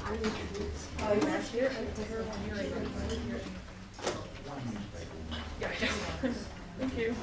Yeah, I know. Thank you.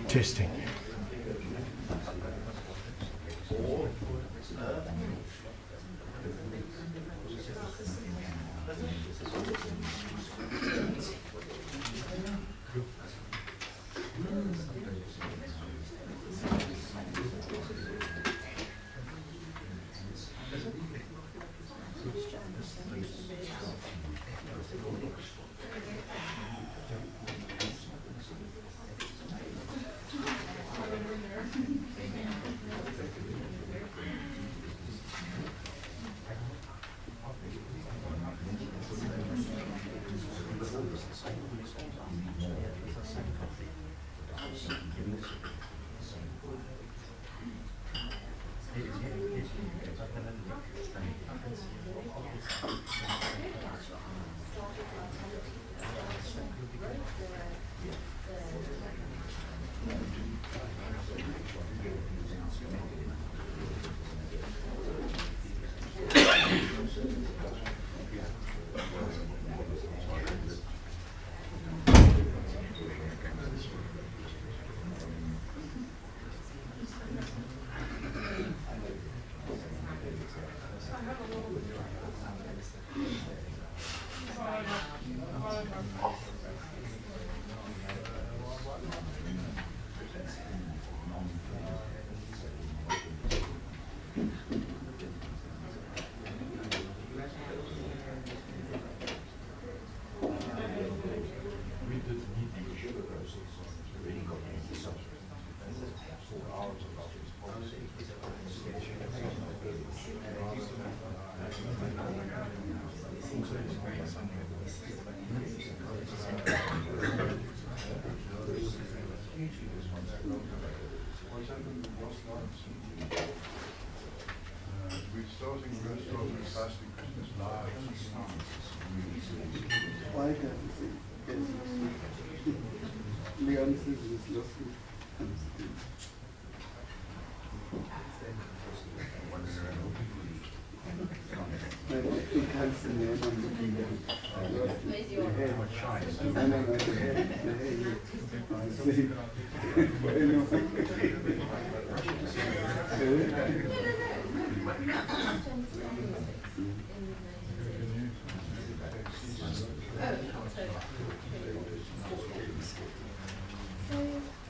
Testing.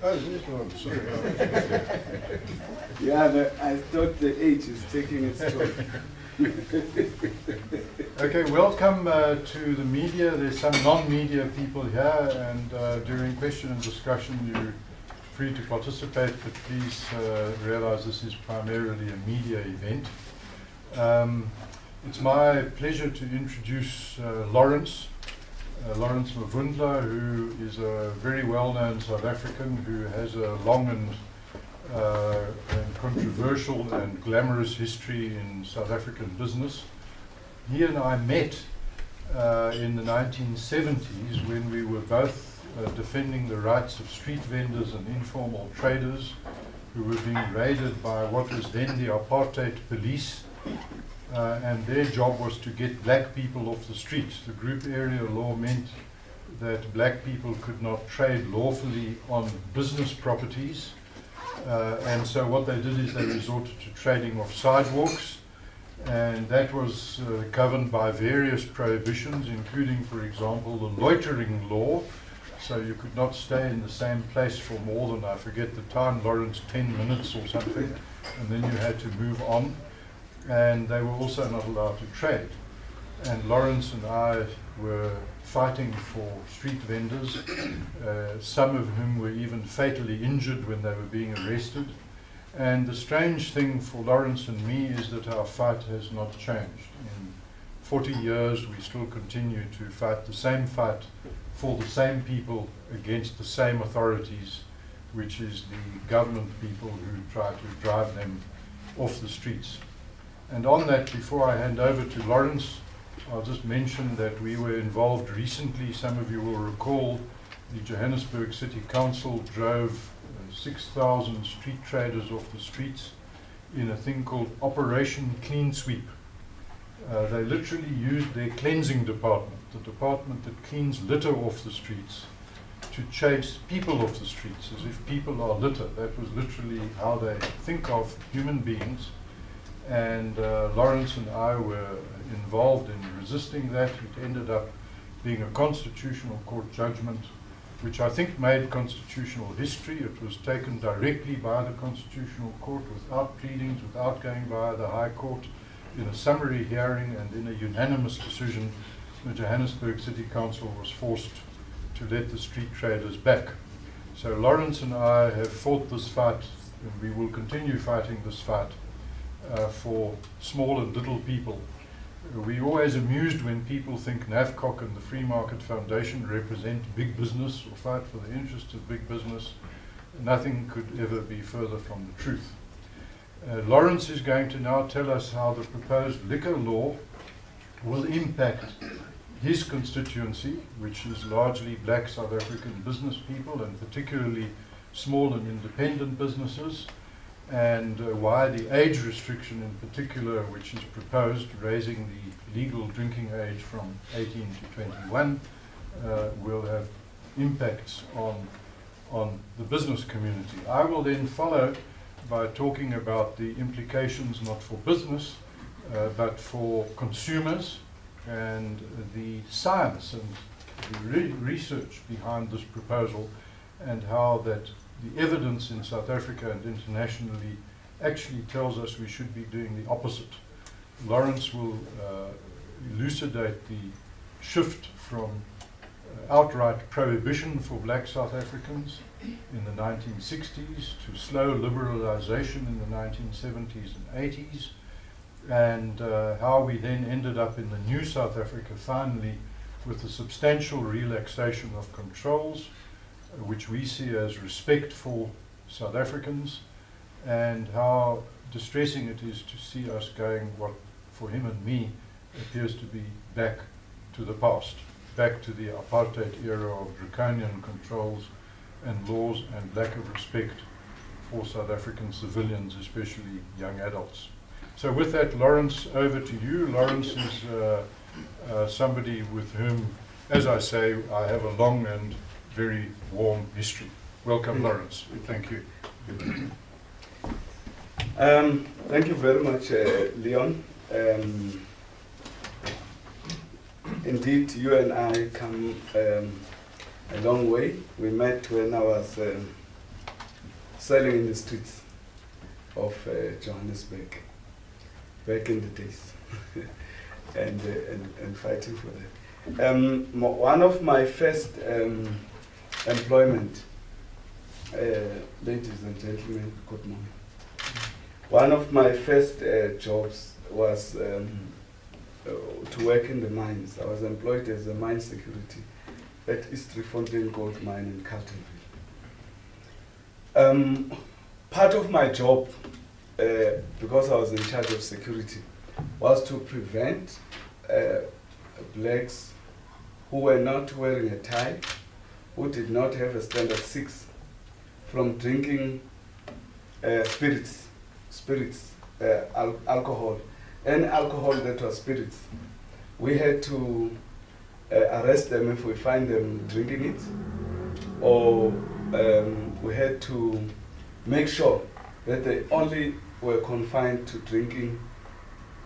Oh, this one, sorry. Yeah, I thought the age is taking its toll. Okay, welcome to the media. There's some non-media people here, and during question and discussion you're free to participate, but please realize this is primarily a media event. It's my pleasure to introduce Lawrence Mavundla, who is a very well-known South African who has a long and controversial and glamorous history in South African business. He and I met in the 1970s when we were both defending the rights of street vendors and informal traders who were being raided by what was then the apartheid police, and their job was to get black people off the streets. The group area law meant that black people could not trade lawfully on business properties, and so what they did is they resorted to trading off sidewalks, and that was governed by various prohibitions, including, for example, the loitering law. So you could not stay in the same place for more than, I forget the time, Lawrence, 10 minutes or something, and then you had to move on. And they were also not allowed to trade. And Lawrence and I were fighting for street vendors, some of whom were even fatally injured when they were being arrested. And the strange thing for Lawrence and me is that our fight has not changed. In 40 years we still continue to fight the same fight for the same people against the same authorities, which is the government people who try to drive them off the streets. And on that, before I hand over to Lawrence, I'll just mention that we were involved recently. Some of you will recall the Johannesburg City Council drove 6,000 street traders off the streets in a thing called Operation Clean Sweep. They literally used their cleansing department, the department that cleans litter off the streets, to chase people off the streets, as if people are litter. That was literally how they think of human beings. And Lawrence and I were involved in resisting that. It ended up being a constitutional court judgment, which I think made constitutional history. It was taken directly by the Constitutional Court without pleadings, without going via the High Court, in a summary hearing, and in a unanimous decision, the Johannesburg City Council was forced to let the street traders back. So Lawrence and I have fought this fight, and we will continue fighting this fight for small and little people. We're always amused when people think NAVCOC and the Free Market Foundation represent big business or fight for the interests of big business. Nothing could ever be further from the truth. Lawrence is going to now tell us how the proposed liquor law will impact his constituency, which is largely black South African business people, and particularly small and independent businesses, and why the age restriction in particular, which is proposed, raising the legal drinking age from 18 to 21, will have impacts on the business community. I will then follow by talking about the implications not for business, but for consumers, and the science and the research behind this proposal, and how that the evidence in South Africa and internationally actually tells us we should be doing the opposite. Lawrence will elucidate the shift from outright prohibition for black South Africans in the 1960s to slow liberalization in the 1970s and 80s, and how we then ended up in the new South Africa finally with a substantial relaxation of controls, which we see as respect for South Africans, and how distressing it is to see us going what for him and me appears to be back to the past, back to the apartheid era of draconian controls and laws and lack of respect for South African civilians, especially young adults. So with that, Lawrence, over to you. Lawrence is somebody with whom, as I say, I have a long and very warm history. Welcome, Lawrence. Thank you. Thank you very much, Leon. Indeed, you and I come a long way. We met when I was selling in the streets of Johannesburg back in the days and fighting for that. One of my first employment, ladies and gentlemen, good morning. One of my first jobs was to work in the mines. I was employed as a mine security at East Fontaine Gold Mine in Carltonville. Part of my job, because I was in charge of security, was to prevent blacks who were not wearing a tie, who did not have a standard 6, from drinking alcohol, and alcohol that was spirits. We had to arrest them if we find them drinking it, or we had to make sure that they only were confined to drinking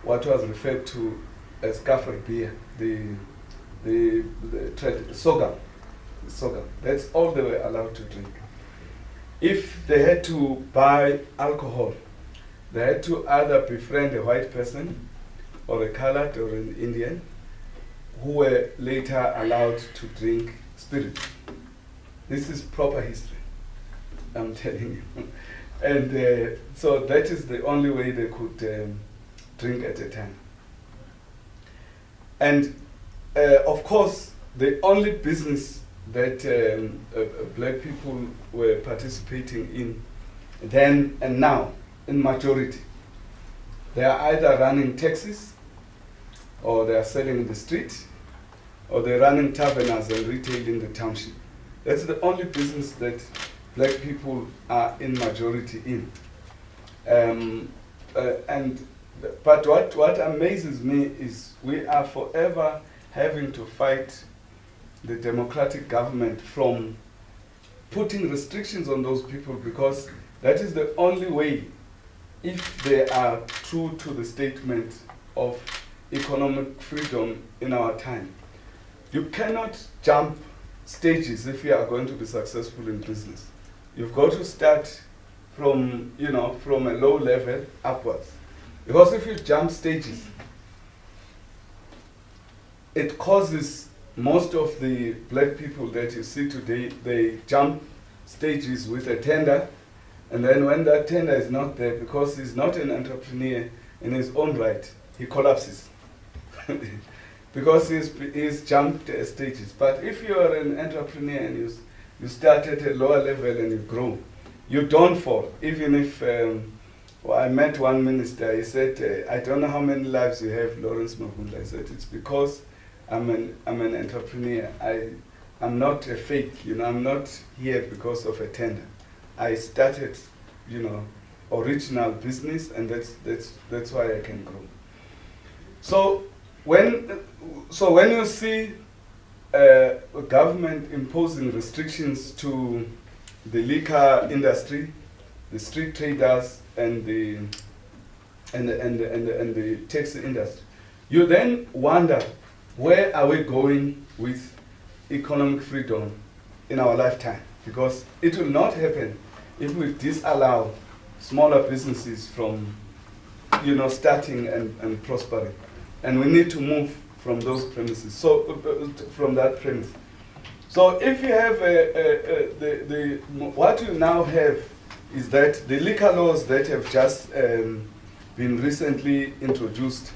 what was referred to as kafir beer, the sorghum. That's all they were allowed to drink. If they had to buy alcohol, they had to either befriend a white person or a colored or an Indian who were later allowed to drink spirit. This is proper history, I'm telling you. And so that is the only way they could drink at a time. And of course, the only business that black people were participating in then and now, in majority, they are either running taxis, or they are selling in the street, or they're running tavernas and retail in the township. That's the only business that black people are in majority in. But what amazes me is we are forever having to fight the democratic government from putting restrictions on those people, because that is the only way, if they are true to the statement of economic freedom in our time. You cannot jump stages if you are going to be successful in business. You've got to start from, from a low level upwards. Because if you jump stages, it causes most of the black people that you see today, they jump stages with a tender, and then when that tender is not there, because he's not an entrepreneur in his own right, he collapses. Because he's jumped stages. But if you are an entrepreneur and you start at a lower level and you grow, you don't fall. Even if, I met one minister, he said, I don't know how many lives you have, Lawrence Mavundla. I said, it's because I'm an entrepreneur. I'm not a fake, I'm not here because of a tender. I started, original business, and that's why I can grow. So when you see a government imposing restrictions to the liquor industry, the street traders, and the taxi industry, you then wonder, where are we going with economic freedom in our lifetime? Because it will not happen if we disallow smaller businesses from starting and prospering. And we need to move from those premises, from that premise. So if you have what you now have is that the liquor laws that have just been recently introduced,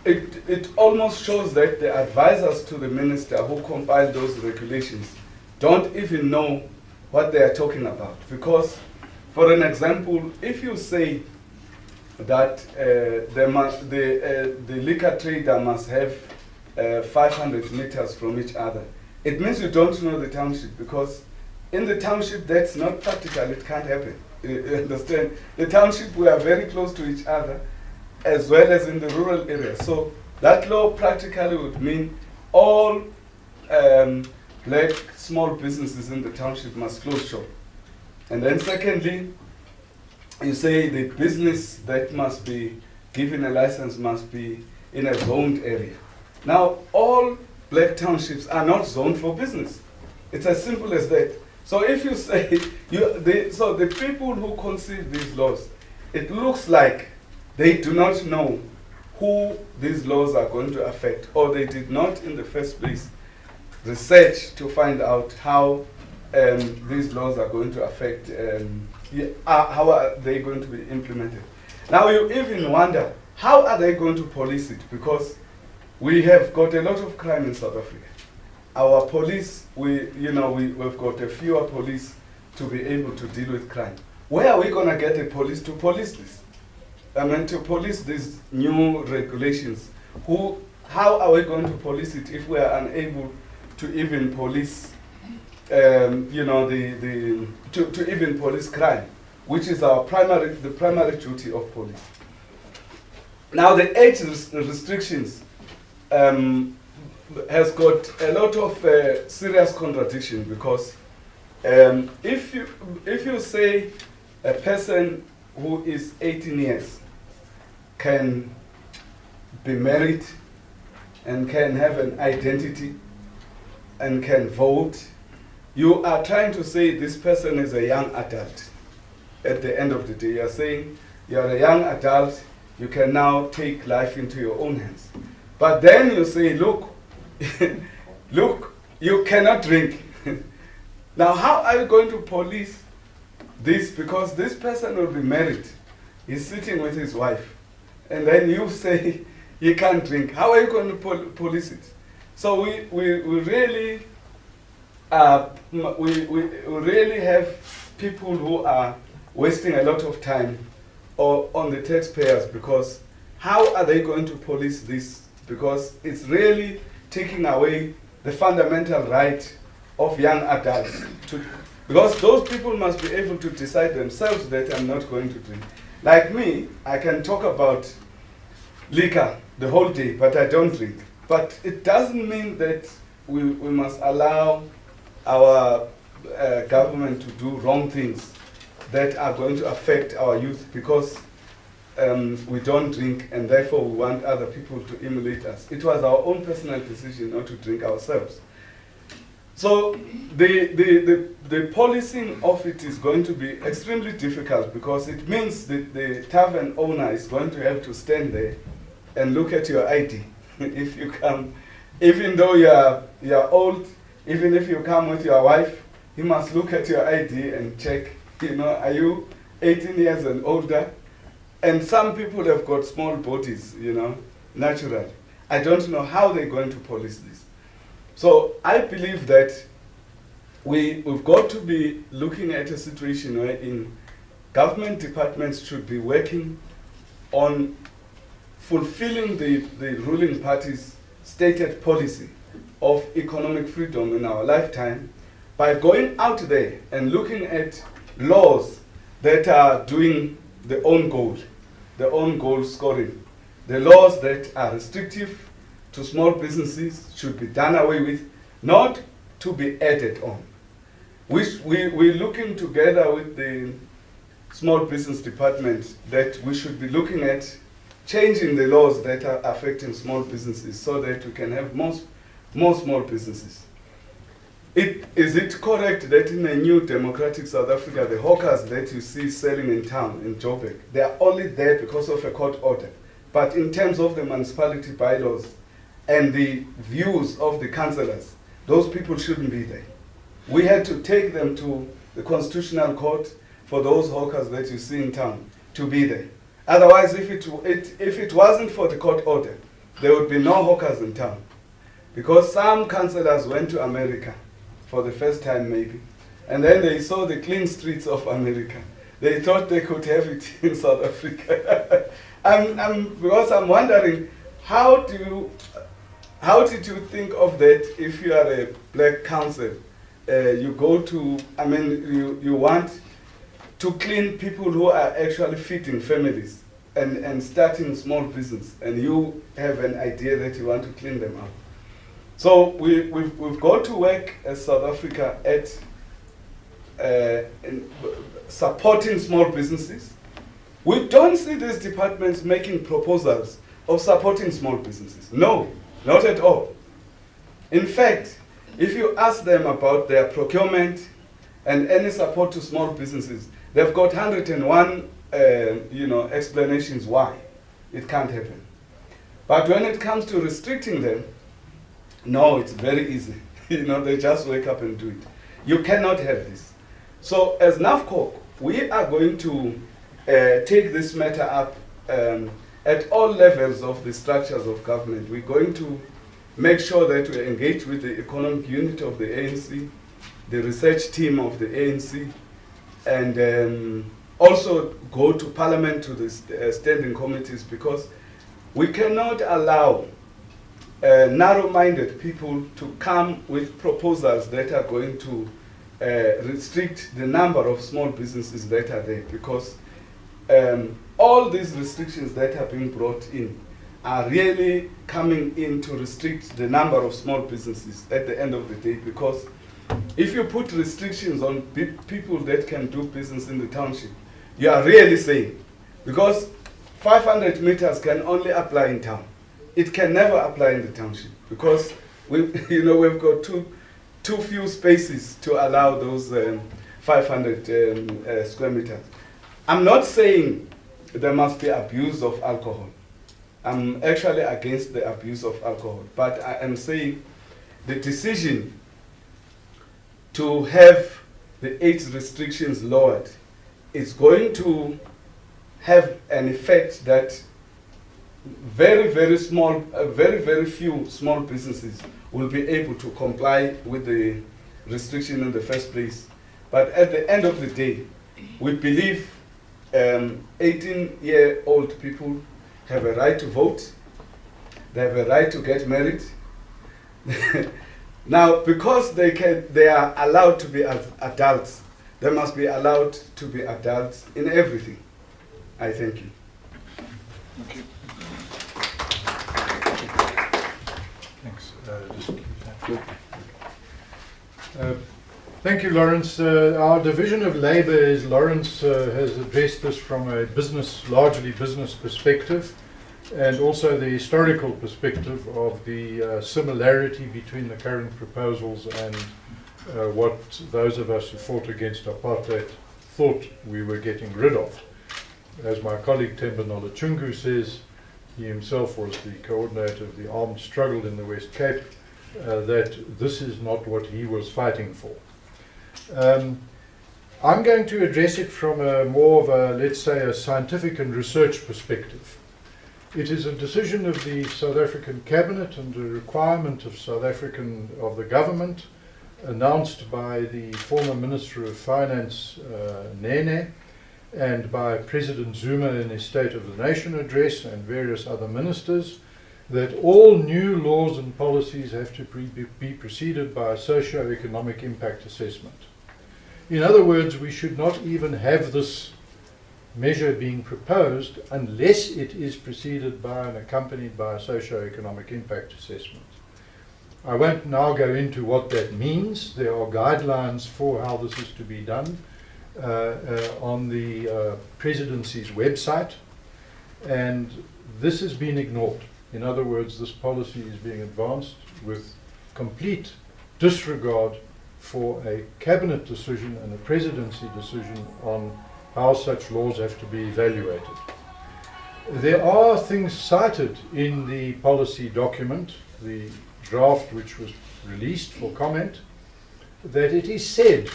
it almost shows that the advisors to the minister who compiled those regulations don't even know what they are talking about. Because, for an example, if you say that the liquor trader must have 500 meters from each other, it means you don't know the township, because in the township that's not practical, it can't happen. You understand? The township, we are very close to each other, as well as in the rural areas. So that law practically would mean all black small businesses in the township must close shop. And then secondly, you say the business that must be given a license must be in a zoned area. Now, all black townships are not zoned for business. It's as simple as that. So if you say, so the people who conceive these laws, it looks like they do not know who these laws are going to affect, or they did not in the first place research to find out how these laws are going to affect, how are they going to be implemented. Now you even wonder, how are they going to police it? Because we have got a lot of crime in South Africa. Our police, we've got a fewer police to be able to deal with crime. Where are we going to get a police to police this? I mean, to police these new regulations. How are we going to police it if we are unable to even police, to even police crime, which is the primary duty of police. Now the age restrictions has got a lot of serious contradiction, because if you say a person who is 18 years can be married and can have an identity and can vote, you are trying to say this person is a young adult. At the end of the day, you are saying you are a young adult, you can now take life into your own hands. But then you say, look, look, you cannot drink. Now, how are you going to police this? Because this person will be married, he's sitting with his wife, and then you say he can't drink. How are you going to police it? So we really have people who are wasting a lot of time on the taxpayers, because how are they going to police this? Because it's really taking away the fundamental right of young adults. Because those people must be able to decide themselves that I'm not going to drink. Like me, I can talk about liquor the whole day, but I don't drink. But it doesn't mean that we must allow our government to do wrong things that are going to affect our youth, because we don't drink, and therefore we want other people to emulate us. It was our own personal decision not to drink ourselves. So the policing of it is going to be extremely difficult, because it means that the tavern owner is going to have to stand there and look at your ID. If you come, even though you're old, even if you come with your wife, he must look at your ID and check, are you 18 years and older? And some people have got small bodies, naturally. I don't know how they're going to police this. So I believe that we've got to be looking at a situation wherein government departments should be working on fulfilling the ruling party's stated policy of economic freedom in our lifetime by going out there and looking at laws that are doing the own goal scoring. The laws that are restrictive to small businesses should be done away with, not to be added on. We're looking together with the small business department that we should be looking at changing the laws that are affecting small businesses so that we can have more small businesses. Is it correct that in a new democratic South Africa, the hawkers that you see selling in town, in Joburg, they are only there because of a court order? But in terms of the municipality bylaws and the views of the councillors, those people shouldn't be there. We had to take them to the Constitutional Court for those hawkers that you see in town to be there. Otherwise, if it wasn't for the court order, there would be no hawkers in town. Because some councillors went to America for the first time maybe, and then they saw the clean streets of America. They thought they could have it in South Africa. Because I'm wondering, how do how did you think of that if you are a black council? You go to, I mean, you want to clean people who are actually feeding families and starting small business, and you have an idea that you want to clean them up. So we've got to work as South Africa at in supporting small businesses. We don't see these departments making proposals of supporting small businesses. No, not at all. In fact, if you ask them about their procurement and any support to small businesses, they've got 101 explanations why it can't happen. But when it comes to restricting them, no, it's very easy. They just wake up and do it. You cannot have this. So as NAFCOC, we are going to take this matter up at all levels of the structures of government. We're going to make sure that we engage with the economic unit of the ANC, the research team of the ANC, and also go to Parliament, to the standing committees, because we cannot allow narrow-minded people to come with proposals that are going to restrict the number of small businesses that are there, because all these restrictions that are being brought in are really coming in to restrict the number of small businesses at the end of the day, because if you put restrictions on people that can do business in the township, you are really saying, because 500 meters can only apply in town. It can never apply in the township, because we've got too few spaces to allow those 500 square meters. I'm not saying there must be abuse of alcohol. I'm actually against the abuse of alcohol, but I am saying the decision to have the age restrictions lowered is going to have an effect that very few small businesses will be able to comply with the restriction in the first place. But at the end of the day, we believe 18-year-old people have a right to vote. They have a right to get married. Now, because they are allowed to be adults, they must be allowed to be adults in everything. I thank you. Thank you. Thanks. Just keep that. Thank you, Lawrence. Our division of labour is Lawrence has addressed this from a largely business perspective, and also the historical perspective of the similarity between the current proposals and what those of us who fought against apartheid thought we were getting rid of. As my colleague Themba Nolachungu says, he himself was the coordinator of the armed struggle in the West Cape, that this is not what he was fighting for. I'm going to address it from a more of a, let's say, a scientific and research perspective. It is a decision of the South African Cabinet and a requirement of the government, announced by the former Minister of Finance, Nene, and by President Zuma in his State of the Nation address and various other ministers, that all new laws and policies have to be preceded by a socio-economic impact assessment. In other words, we should not even have this measure being proposed unless it is preceded by and accompanied by a socio-economic impact assessment. I won't now go into what that means. There are guidelines for how this is to be done on the presidency's website, and this has been ignored. In other words, this policy is being advanced with complete disregard for a cabinet decision and a presidency decision on how such laws have to be evaluated. There are things cited in the policy document, the draft which was released for comment, that it is said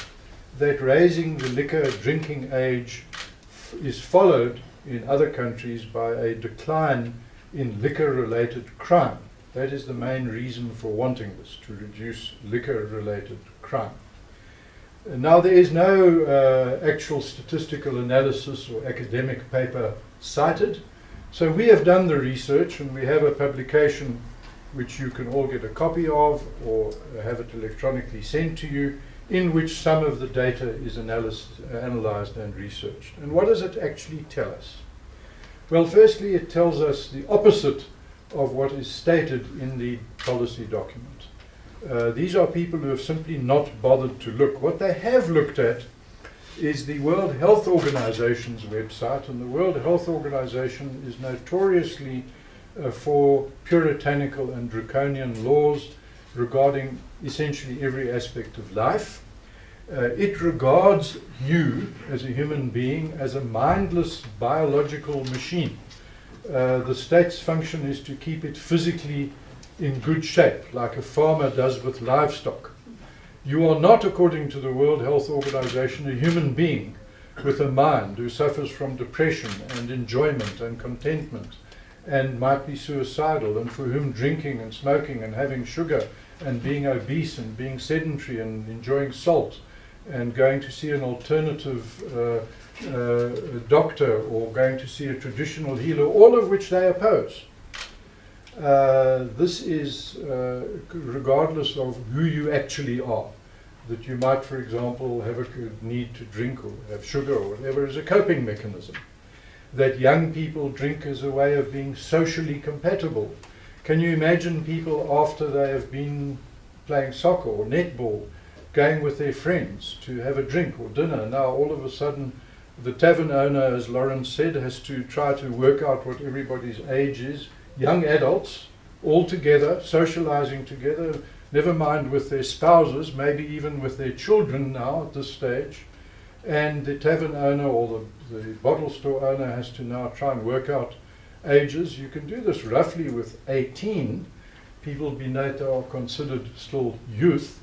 that raising the liquor drinking age is followed in other countries by a decline in liquor-related crime. That is the main reason for wanting this, to reduce liquor-related crime. Now, there is no actual statistical analysis or academic paper cited, so we have done the research, and we have a publication which you can all get a copy of or have it electronically sent to you, in which some of the data is analyzed and researched. And what does it actually tell us? Well, firstly, it tells us the opposite of what is stated in the policy document. These are people who have simply not bothered to look. What they have looked at is the World Health Organization's website, and the World Health Organization is notoriously for puritanical and draconian laws regarding essentially every aspect of life. It regards you as a human being as a mindless biological machine. The state's function is to keep it physically in good shape, like a farmer does with livestock. You are not, according to the World Health Organization, a human being with a mind who suffers from depression and enjoyment and contentment and might be suicidal, and for whom drinking and smoking and having sugar and being obese and being sedentary and enjoying salt and going to see an alternative doctor or going to see a traditional healer, all of which they oppose. This is regardless of who you actually are. That you might, for example, have a need to drink or have sugar or whatever as a coping mechanism. That young people drink as a way of being socially compatible. Can you imagine people after they have been playing soccer or netball, going with their friends to have a drink or dinner? Now all of a sudden the tavern owner, as Lawrence said, has to try to work out what everybody's age is. Young adults all together, socializing together, never mind with their spouses, maybe even with their children now at this stage. And the tavern owner or the bottle store owner has to now try and work out ages. You can do this roughly with 18. People beneath are considered still youth,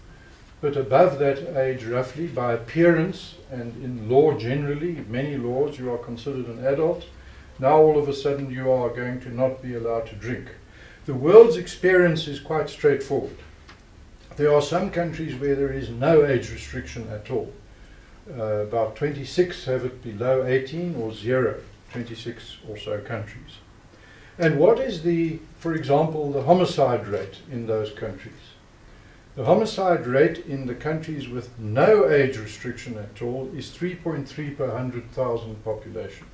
but above that age roughly by appearance and in law generally, many laws, you are considered an adult. Now all of a sudden you are going to not be allowed to drink. The world's experience is quite straightforward. There are some countries where there is no age restriction at all. About 26 have it below 18 or 0, 26 or so countries. And what is the, for example, the homicide rate in those countries? The homicide rate in the countries with no age restriction at all is 3.3 per 100,000 population.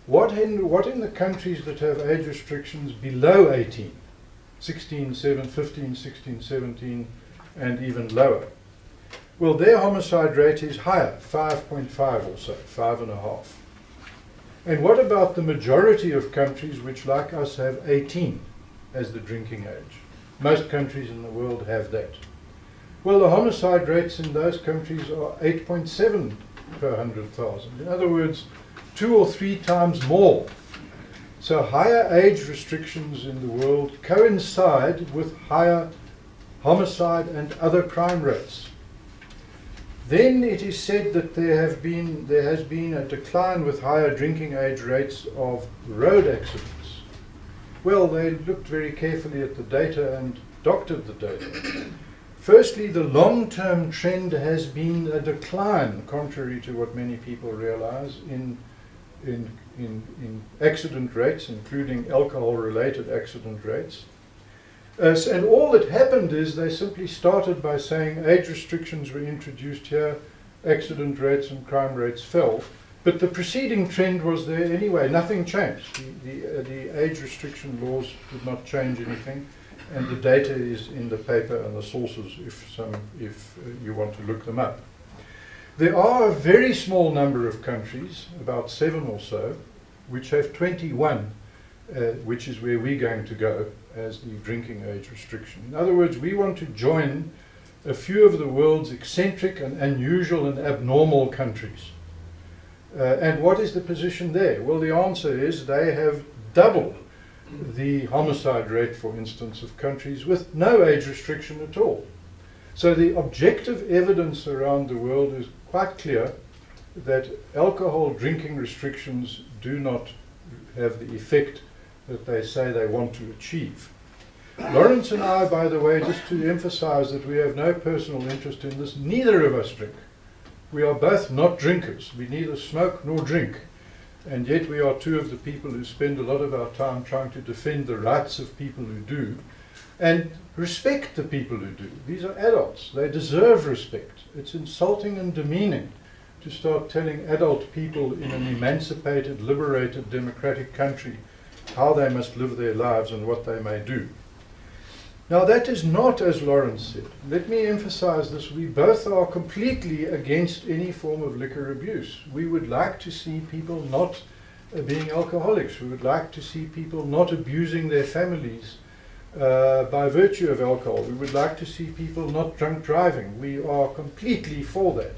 What in the countries that have age restrictions below 18? 16, 7, 15, 16, 17, and even lower. Well, their homicide rate is higher, 5.5 or so, 5.5. And what about the majority of countries which, like us, have 18 as the drinking age? Most countries in the world have that. Well, the homicide rates in those countries are 8.7 per 100,000. In other words, 2 or 3 times more. So higher age restrictions in the world coincide with higher homicide and other crime rates. Then it is said that there has been a decline with higher drinking age rates of road accidents. Well, they looked very carefully at the data and doctored the data. Firstly, the long-term trend has been a decline, contrary to what many people realize, in accident rates, including alcohol-related accident rates. And all that happened is they simply started by saying age restrictions were introduced here, accident rates and crime rates fell. But the preceding trend was there anyway, nothing changed. The age restriction laws did not change anything, and the data is in the paper and the sources if you want to look them up. There are a very small number of countries, about 7 or so, which have 21, which is where we're going to go as the drinking age restriction. In other words, we want to join a few of the world's eccentric and unusual and abnormal countries. And what is the position there? Well, the answer is they have double the homicide rate, for instance, of countries with no age restriction at all. So the objective evidence around the world is quite clear that alcohol drinking restrictions do not have the effect that they say they want to achieve. Lawrence and I, by the way, just to emphasize that we have no personal interest in this, neither of us drink. We are both not drinkers. We neither smoke nor drink. And yet we are two of the people who spend a lot of our time trying to defend the rights of people who do. And respect the people who do. These are adults. They deserve respect. It's insulting and demeaning to start telling adult people in an emancipated, liberated, democratic country how they must live their lives and what they may do. Now that is not, as Lawrence said. Let me emphasize this. We both are completely against any form of liquor abuse. We would like to see people not being alcoholics. We would like to see people not abusing their families by virtue of alcohol. We would like to see people not drunk driving. We are completely for that.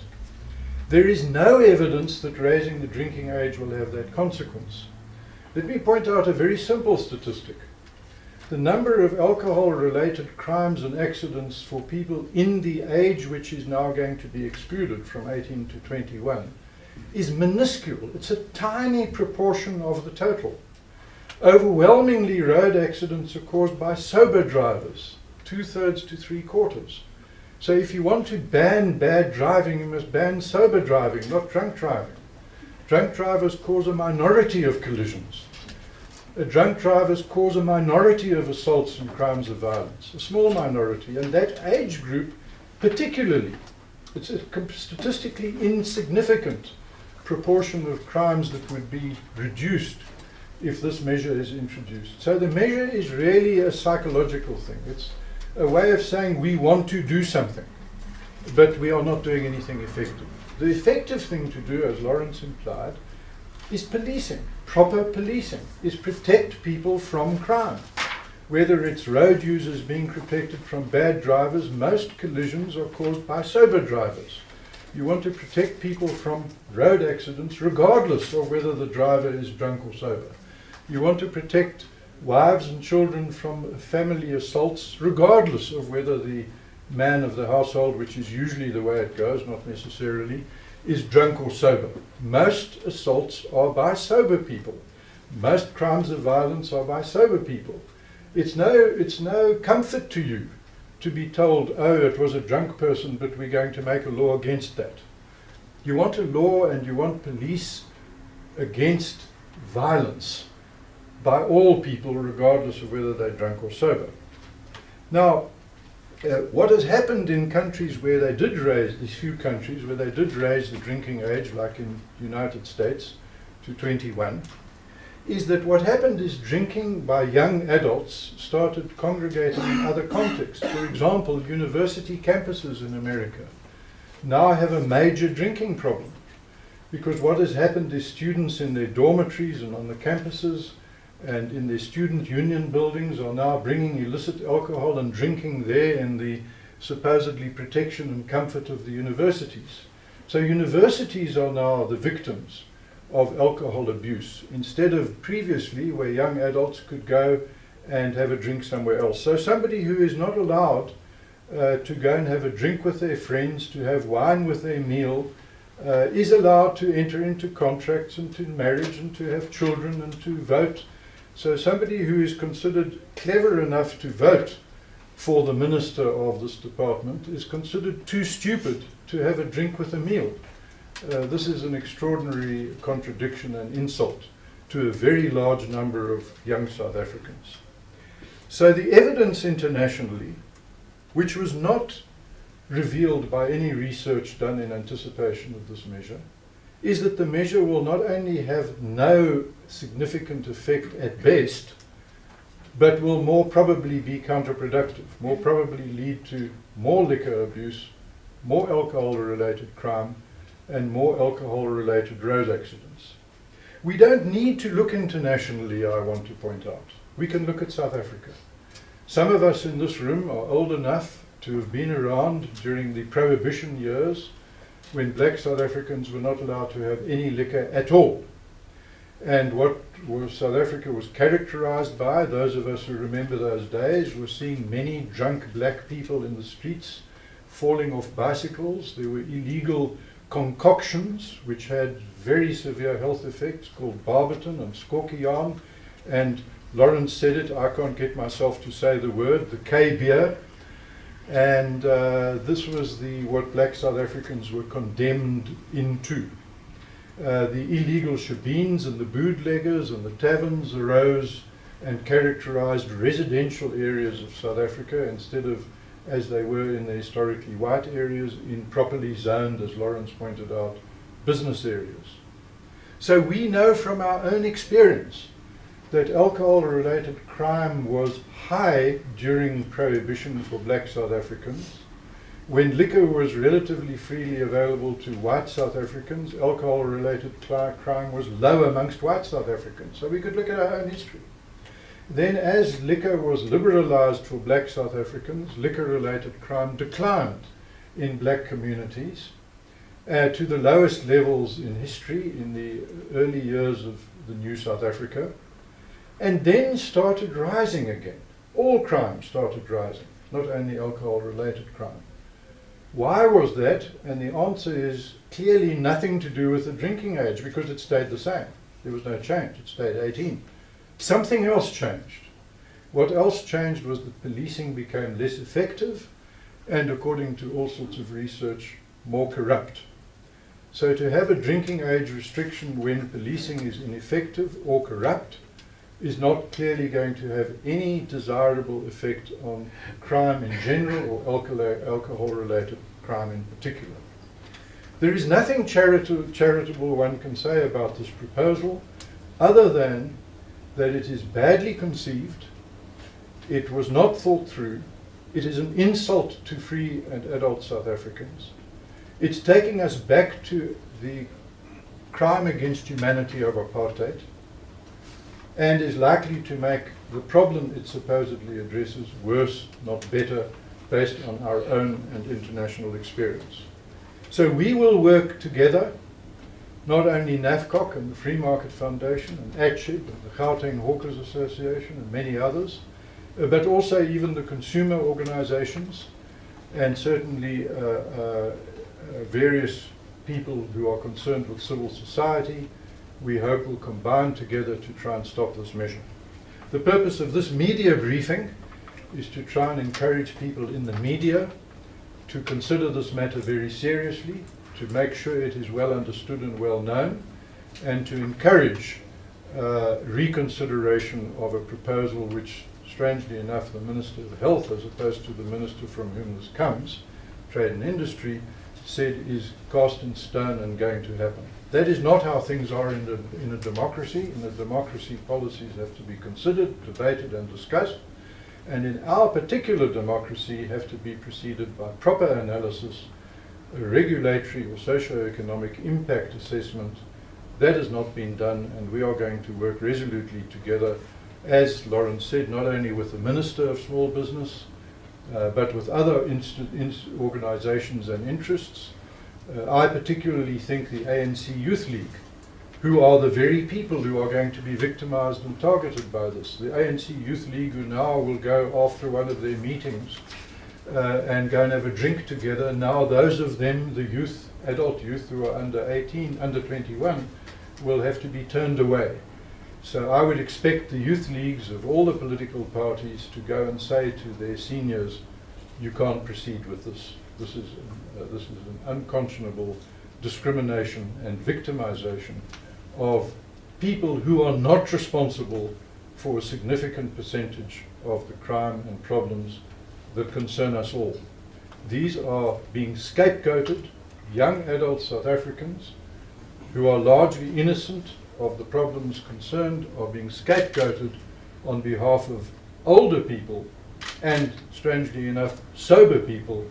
There is no evidence that raising the drinking age will have that consequence. Let me point out a very simple statistic. The number of alcohol-related crimes and accidents for people in the age which is now going to be excluded from 18 to 21 is minuscule. It's a tiny proportion of the total. Overwhelmingly, road accidents are caused by sober drivers, 2/3 to 3/4. So if you want to ban bad driving, you must ban sober driving, not drunk driving. Drunk drivers cause a minority of collisions. Drunk drivers cause a minority of assaults and crimes of violence, a small minority, and that age group particularly, it's a statistically insignificant proportion of crimes that would be reduced if this measure is introduced. So the measure is really a psychological thing. It's a way of saying we want to do something, but we are not doing anything effective. The effective thing to do, as Lawrence implied, is policing. Proper policing is protect people from crime. Whether it's road users being protected from bad drivers, most collisions are caused by sober drivers. You want to protect people from road accidents regardless of whether the driver is drunk or sober. You want to protect wives and children from family assaults regardless of whether the man of the household, which is usually the way it goes, not necessarily, is drunk or sober. Most assaults are by sober people. Most crimes of violence are by sober people. It's no comfort to you to be told, oh, it was a drunk person, but we're going to make a law against that. You want a law and you want police against violence by all people, regardless of whether they're drunk or sober. Now, what has happened in countries where they did raise, these few countries where they did raise the drinking age, like in the United States, to 21, is that what happened is drinking by young adults started congregating in other contexts. For example, university campuses in America now have a major drinking problem, because what has happened is students in their dormitories and on the campuses and in their student union buildings are now bringing illicit alcohol and drinking there in the supposedly protection and comfort of the universities. So universities are now the victims of alcohol abuse, instead of previously where young adults could go and have a drink somewhere else. So somebody who is not allowed to go and have a drink with their friends, to have wine with their meal, is allowed to enter into contracts and to marriage and to have children and to vote. So somebody who is considered clever enough to vote for the minister of this department is considered too stupid to have a drink with a meal. This is an extraordinary contradiction and insult to a very large number of young South Africans. So the evidence internationally, which was not revealed by any research done in anticipation of this measure, is that the measure will not only have no significant effect at best, but will more probably be counterproductive, more probably lead to more liquor abuse, more alcohol-related crime, and more alcohol-related road accidents. We don't need to look internationally, I want to point out. We can look at South Africa. Some of us in this room are old enough to have been around during the Prohibition years, when black South Africans were not allowed to have any liquor at all. And what South Africa was characterized by, those of us who remember those days, were seeing many drunk black people in the streets, falling off bicycles. There were illegal concoctions which had very severe health effects called Barberton and Skorkiaan. And Lawrence said it, I can't get myself to say the word, the K-beer. And this was what black South Africans were condemned into. The illegal shebeens and the bootleggers and the taverns arose and characterized residential areas of South Africa instead of, as they were in the historically white areas, in properly zoned, as Lawrence pointed out, business areas. So we know from our own experience that alcohol-related crime was high during Prohibition for black South Africans. When liquor was relatively freely available to white South Africans, alcohol-related crime was low amongst white South Africans. So we could look at our own history. Then as liquor was liberalized for black South Africans, liquor-related crime declined in black communities to the lowest levels in history in the early years of the new South Africa, and then started rising again. All crime started rising, not only alcohol-related crime. Why was that? And the answer is clearly nothing to do with the drinking age, because it stayed the same. There was no change. It stayed 18. Something else changed. What else changed was that policing became less effective and, according to all sorts of research, more corrupt. So to have a drinking age restriction when policing is ineffective or corrupt is not clearly going to have any desirable effect on crime in general or alcohol-related crime in particular. There is nothing charitable one can say about this proposal other than that it is badly conceived, it was not thought through, it is an insult to free and adult South Africans. It's taking us back to the crime against humanity of apartheid, and is likely to make the problem it supposedly addresses worse, not better, based on our own and international experience. So we will work together, not only NAFCOC and the Free Market Foundation and ACTSHIB and the Gauteng Hawkers Association and many others, but also even the consumer organizations and certainly various people who are concerned with civil society. We hope will combine together to try and stop this measure. The purpose of this media briefing is to try and encourage people in the media to consider this matter very seriously, to make sure it is well understood and well known, and to encourage reconsideration of a proposal which, strangely enough, the Minister of Health, as opposed to the Minister from whom this comes, Trade and Industry, said is cast in stone and going to happen. That is not how things are in a democracy. In a democracy, policies have to be considered, debated and discussed. And in our particular democracy have to be preceded by proper analysis, a regulatory or socio-economic impact assessment. That has not been done, and we are going to work resolutely together, as Lawrence said, not only with the Minister of Small Business, but with other organizations and interests. I particularly think the ANC Youth League, who are the very people who are going to be victimized and targeted by this. The ANC Youth League, who now will go after one of their meetings and go and have a drink together. Now those of them, the youth, adult youth who are under 18, under 21, will have to be turned away. So I would expect the youth leagues of all the political parties to go and say to their seniors, you can't proceed with this. This is an unconscionable discrimination and victimization of people who are not responsible for a significant percentage of the crime and problems that concern us all. These are being scapegoated, young adult South Africans who are largely innocent of the problems concerned, are being scapegoated on behalf of older people and, strangely enough, sober people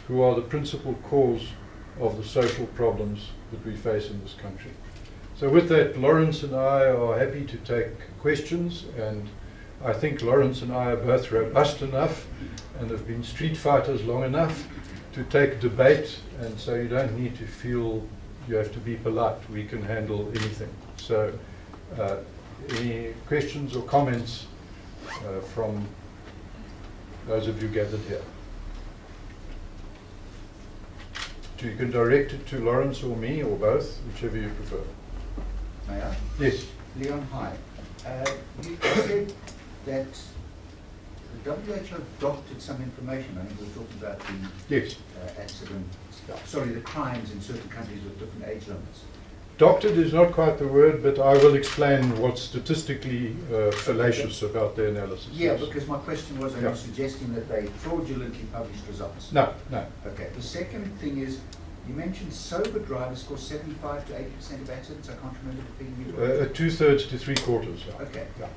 who are the principal cause of the social problems that we face in this country. So with that, Lawrence and I are happy to take questions, and I think Lawrence and I are both robust enough and have been street fighters long enough to take debate, and so you don't need to feel you have to be polite. We can handle anything. So any questions or comments from those of you gathered here? So you can direct it to Lawrence or me or both, whichever you prefer. May I? Yes. Leon, hi. You said that the WHO adopted some information. I think we were talking about the yes. Accident, sorry, the crimes in certain countries with different age limits. Doctored is not quite the word, but I will explain what's statistically fallacious about their analysis. Yeah, yes. because my question was, are Yeah. you suggesting that they fraudulently published results? No, no. Okay. The second thing is, you mentioned sober drivers cause 75 to 80% of accidents. I can't remember the figure you 2/3 to 3/4. Yeah. Okay. Yeah.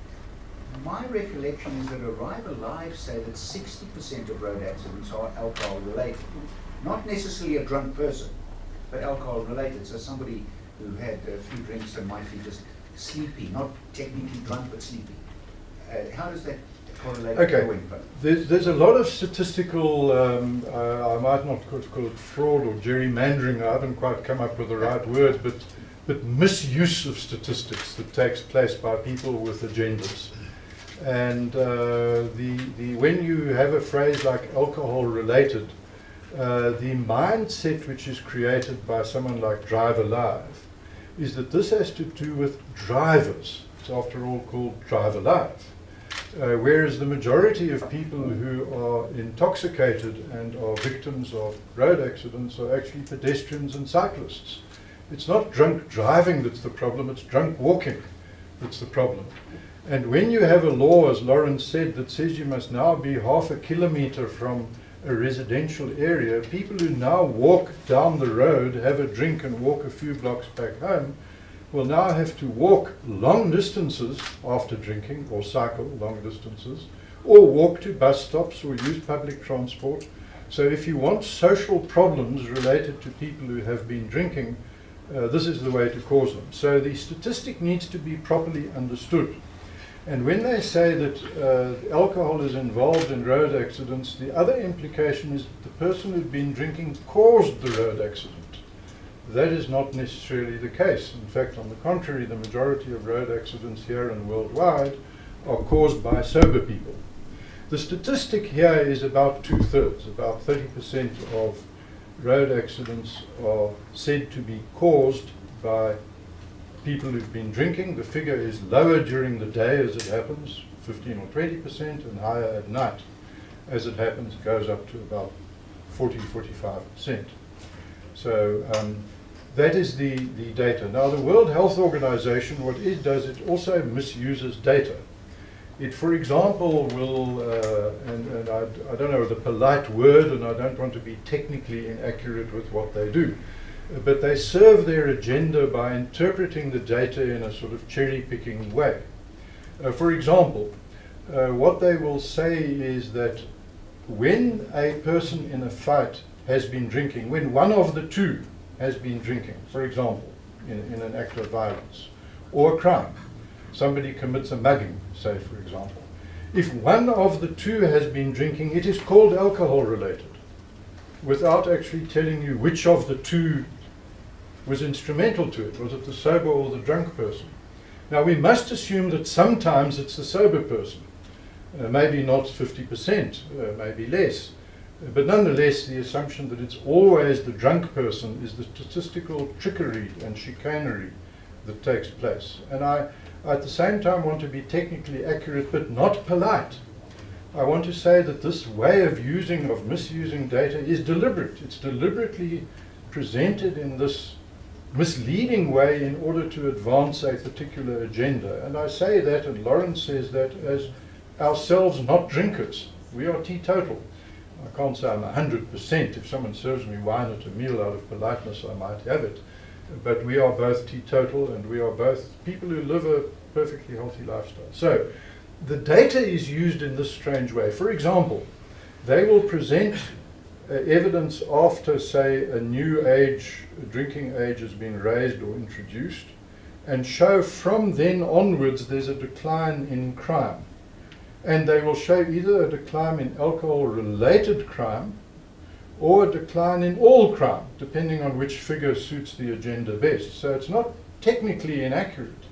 My recollection is that Arrive Alive say that 60% of road accidents are alcohol related. Not necessarily a drunk person, but alcohol related. So somebody who had a few drinks and might be just sleepy, not technically drunk, but sleepy. How does that correlate with your info? There's a lot of statistical, I might not call it fraud or gerrymandering, I haven't quite come up with the right word, but misuse of statistics that takes place by people with agendas. And when you have a phrase like alcohol related, the mindset which is created by someone like Drive Alive is that this has to do with drivers. It's after all called Drive Alive. Whereas the majority of people who are intoxicated and are victims of road accidents are actually pedestrians and cyclists. It's not drunk driving that's the problem, it's drunk walking that's the problem. And when you have a law, as Lawrence said, that says you must now be half a kilometre from a residential area, people who now walk down the road, have a drink and walk a few blocks back home, will now have to walk long distances after drinking, or cycle long distances, or walk to bus stops or use public transport. So if you want social problems related to people who have been drinking, this is the way to cause them. So the statistic needs to be properly understood. And when they say that alcohol is involved in road accidents, the other implication is that the person who'd been drinking caused the road accident. That is not necessarily the case. In fact, on the contrary, the majority of road accidents here and worldwide are caused by sober people. The statistic here is about 2/3, about 30% of road accidents are said to be caused by people who've been drinking. The figure is lower during the day as it happens, 15 or 20%, and higher at night as it happens, goes up to about 40–45%. So that is the data. Now the World Health Organization, what it does, it also misuses data. It, for example, will, and I don't know the polite word, and I don't want to be technically inaccurate with what they do, but they serve their agenda by interpreting the data in a sort of cherry-picking way. For example, what they will say is that when a person in a fight has been drinking, when one of the two has been drinking, for example, in an act of violence, or a crime, somebody commits a mugging, say, for example, if one of the two has been drinking, it is called alcohol related, without actually telling you which of the two was instrumental to it. Was it the sober or the drunk person? Now we must assume that sometimes it's the sober person, maybe not 50%, maybe less, but nonetheless the assumption that it's always the drunk person is the statistical trickery and chicanery that takes place. And I at the same time want to be technically accurate but not polite. I want to say that this way of misusing data is deliberate. It's deliberately presented in this misleading way in order to advance a particular agenda. And I say that, and Lawrence says that, as ourselves not drinkers. We are teetotal. I can't say I'm 100%. If someone serves me wine at a meal, out of politeness I might have it. But we are both teetotal, and we are both people who live a perfectly healthy lifestyle. So the data is used in this strange way. For example, they will present evidence after, say, a new age, a drinking age has been raised or introduced, and show from then onwards there's a decline in crime. And they will show either a decline in alcohol-related crime or a decline in all crime, depending on which figure suits the agenda best. So it's not technically inaccurate.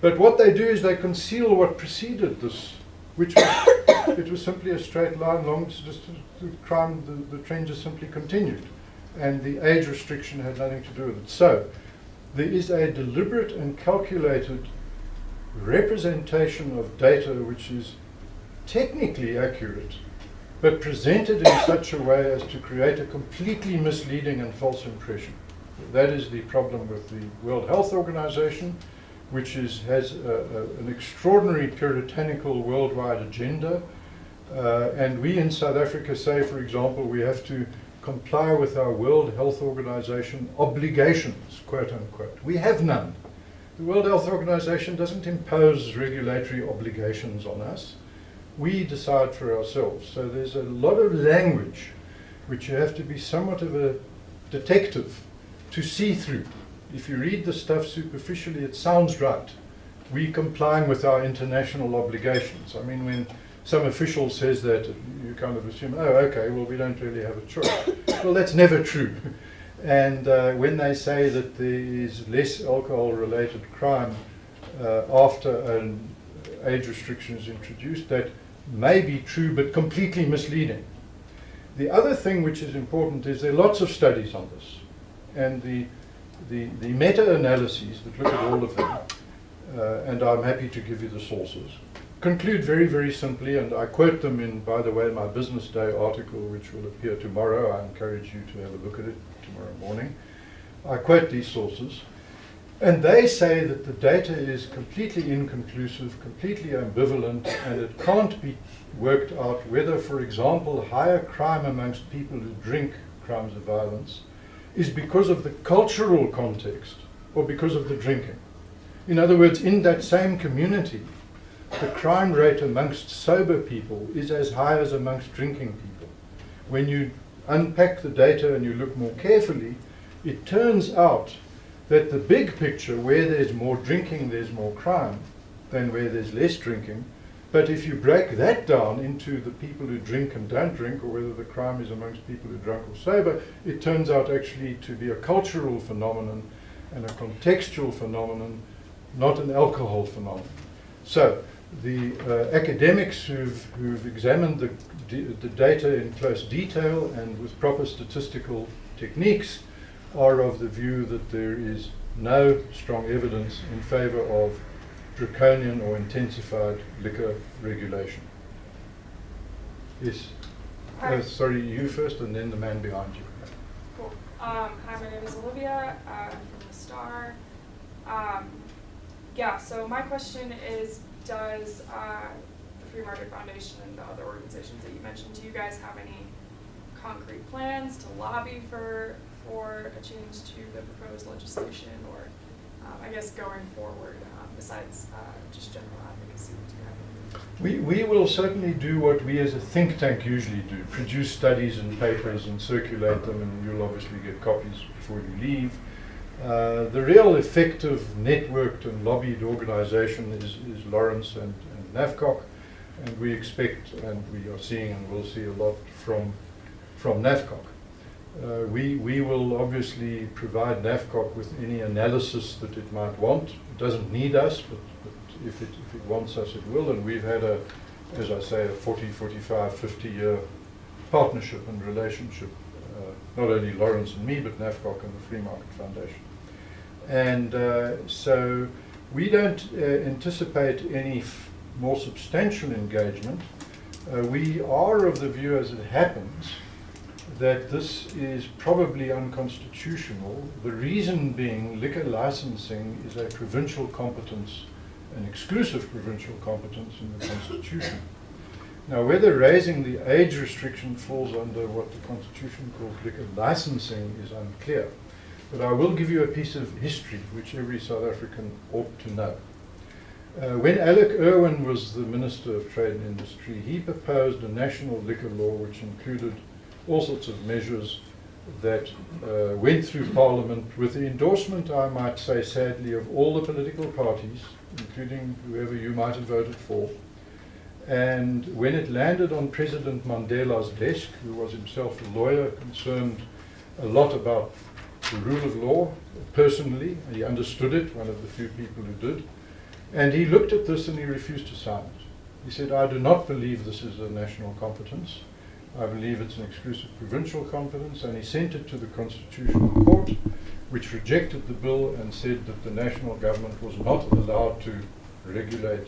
But what they do is they conceal what preceded this, which was, it was simply a straight line, just the crime, the trend just simply continued. And the age restriction had nothing to do with it. So there is a deliberate and calculated representation of data which is technically accurate, but presented in such a way as to create a completely misleading and false impression. That is the problem with the World Health Organization, which has an extraordinary puritanical worldwide agenda. And we in South Africa say, for example, we have to comply with our World Health Organization obligations, quote unquote. We have none. The World Health Organization doesn't impose regulatory obligations on us. We decide for ourselves. So there's a lot of language which you have to be somewhat of a detective to see through. If you read the stuff superficially, it sounds right. We complying with our international obligations. I mean, when some official says that, you kind of assume, oh, okay, well, we don't really have a choice. Well, that's never true. And when they say that there is less alcohol-related crime after an age restriction is introduced, that may be true, but completely misleading. The other thing which is important is there are lots of studies on this. And the meta-analyses that look at all of them, and I'm happy to give you the sources, conclude very, very simply, and I quote them in, by the way, my Business Day article, which will appear tomorrow. I encourage you to have a look at it tomorrow morning. I quote these sources, and they say that the data is completely inconclusive, completely ambivalent, and it can't be worked out whether, for example, higher crime amongst people who drink, crimes of violence, is because of the cultural context or because of the drinking. In other words, in that same community, the crime rate amongst sober people is as high as amongst drinking people. When you unpack the data and you look more carefully, it turns out that the big picture, where there's more drinking, there's more crime than where there's less drinking. But if you break that down into the people who drink and don't drink, or whether the crime is amongst people who are drunk or sober, it turns out actually to be a cultural phenomenon and a contextual phenomenon, not an alcohol phenomenon. So the academics who've examined the data in close detail and with proper statistical techniques are of the view that there is no strong evidence in favor of draconian or intensified liquor regulation. Yes. Sorry, you first and then the man behind you. Cool. Hi, my name is Olivia. I'm from the Star. Yeah, so my question is, does the Free Market Foundation and the other organizations that you mentioned, do you guys have any concrete plans to lobby for a change to the proposed legislation, or I guess going forward, besides just general advocacy? We will certainly do what we as a think tank usually do, produce studies and papers and circulate them, and you'll obviously get copies before you leave. The real effective networked and lobbied organization is Lawrence and NAFCOC, and we expect, and we are seeing and will see a lot from NAFCOC. We will obviously provide NAFCOC with any analysis that it might want. It doesn't need us, but if it wants us, it will. And we've had as I say, a 40, 45, 50-year partnership and relationship, not only Lawrence and me, but NAFCOC and the Free Market Foundation. And so we don't anticipate any more substantial engagement. We are of the view, as it happens, that this is probably unconstitutional. The reason being, liquor licensing is a provincial competence, an exclusive provincial competence in the Constitution. Now, whether raising the age restriction falls under what the Constitution calls liquor licensing is unclear. But I will give you a piece of history which every South African ought to know. When Alec Irwin was the Minister of Trade and Industry, he proposed a national liquor law which included all sorts of measures that went through Parliament with the endorsement, I might say sadly, of all the political parties, including whoever you might have voted for. And when it landed on President Mandela's desk, who was himself a lawyer, concerned a lot about the rule of law personally, and he understood it, one of the few people who did, and he looked at this and he refused to sign it. He said, I do not believe this is a national competence. I believe it's an exclusive provincial competence, and he sent it to the Constitutional Court, which rejected the bill and said that the national government was not allowed to regulate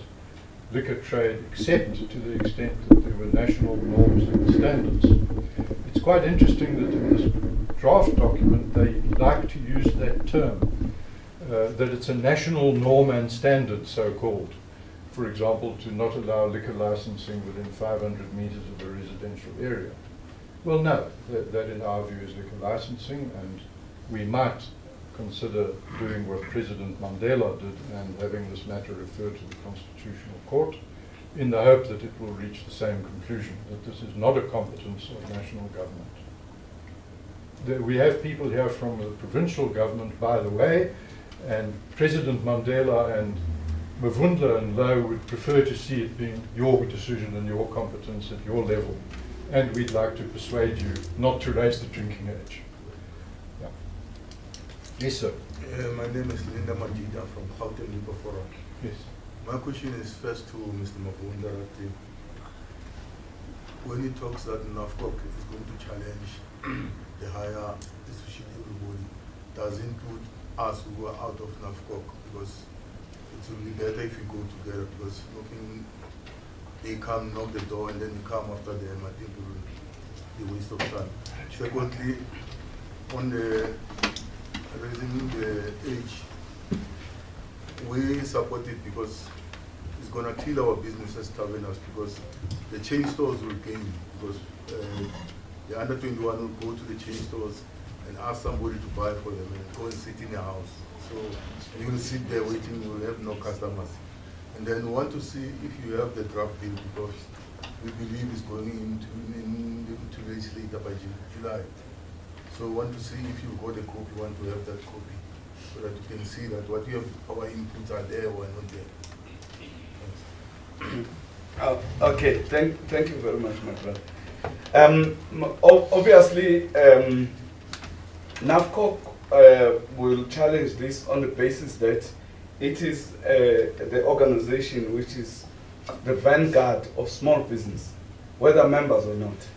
liquor trade except to the extent that there were national norms and standards. It's quite interesting that in this draft document, they like to use that term, that it's a national norm and standard, so-called. For example, to not allow liquor licensing within 500 meters of a residential area. Well, no, that in our view is liquor licensing, and we might consider doing what President Mandela did and having this matter referred to the Constitutional Court in the hope that it will reach the same conclusion, that this is not a competence of national government. We have people here from the provincial government, by the way, and President Mandela and Mavundla and Louw would prefer to see it being your decision and your competence at your level. And we'd like to persuade you not to raise the drinking age. Yeah. Yes, sir. My name is Linda Majida from Gauteng Labour Forum. Yes. My question is first to Mr. Mavundla. When he talks that NAFCOC is going to challenge the higher institution, everybody, does it include us who are out of NAFCOC? Because it will be better if we go together, because they come, knock the door, and then you come after them. I think it will be a waste of time. Secondly, on the raising the age, we support it because it's going to kill our businesses, taverners, because the chain stores will gain, because the under 21 will go to the chain stores and ask somebody to buy for them and go and sit in their house. So you will sit there waiting, you will have no customers. And then we want to see if you have the draft bill, because we believe it's going into legislature by July. So we want to see if you've got a copy, we want to have that copy, so that you can see that what you have, our inputs are there or not there. Okay, thank you very much, my brother. Obviously, NAFCOC will challenge this on the basis that it is the organization which is the vanguard of small business, whether members or not.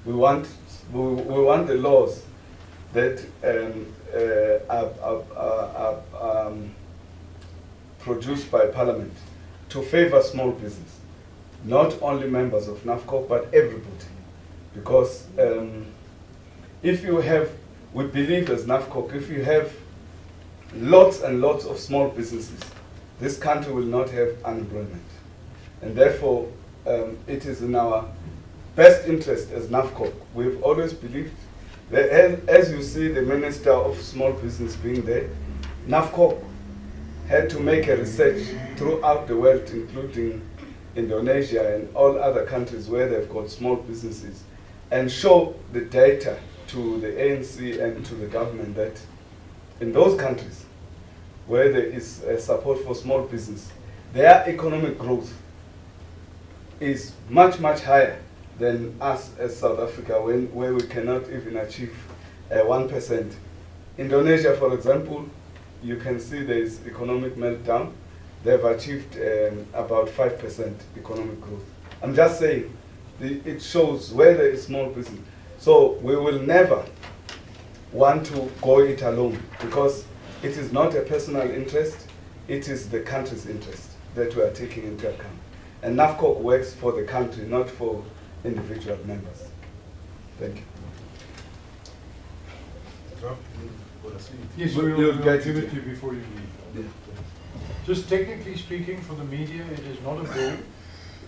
We want the laws that are produced by Parliament to favor small business, not only members of NAFCOC, but everybody. Because if you have, we believe as NAFCOC, if you have lots and lots of small businesses, this country will not have unemployment. And therefore, it is in our best interest as NAFCOC. We've always believed that, as you see the Minister of Small Business being there, NAFCOC had to make a research throughout the world, including Indonesia and all other countries where they've got small businesses, and show the data to the ANC and to the government that in those countries where there is support for small business, their economic growth is much, much higher than us as South Africa, where we cannot even achieve 1%. Indonesia, for example, you can see there is economic meltdown. They've achieved about 5% economic growth. I'm just saying, it shows where there is small business. So we will never want to go it alone, because it is not a personal interest, it is the country's interest that we are taking into account. And NAFCOC works for the country, not for individual members. Thank you. Yes, We'll we'll get give it. it to you before you leave. Yeah. Just technically speaking, for the media, it is not a bill.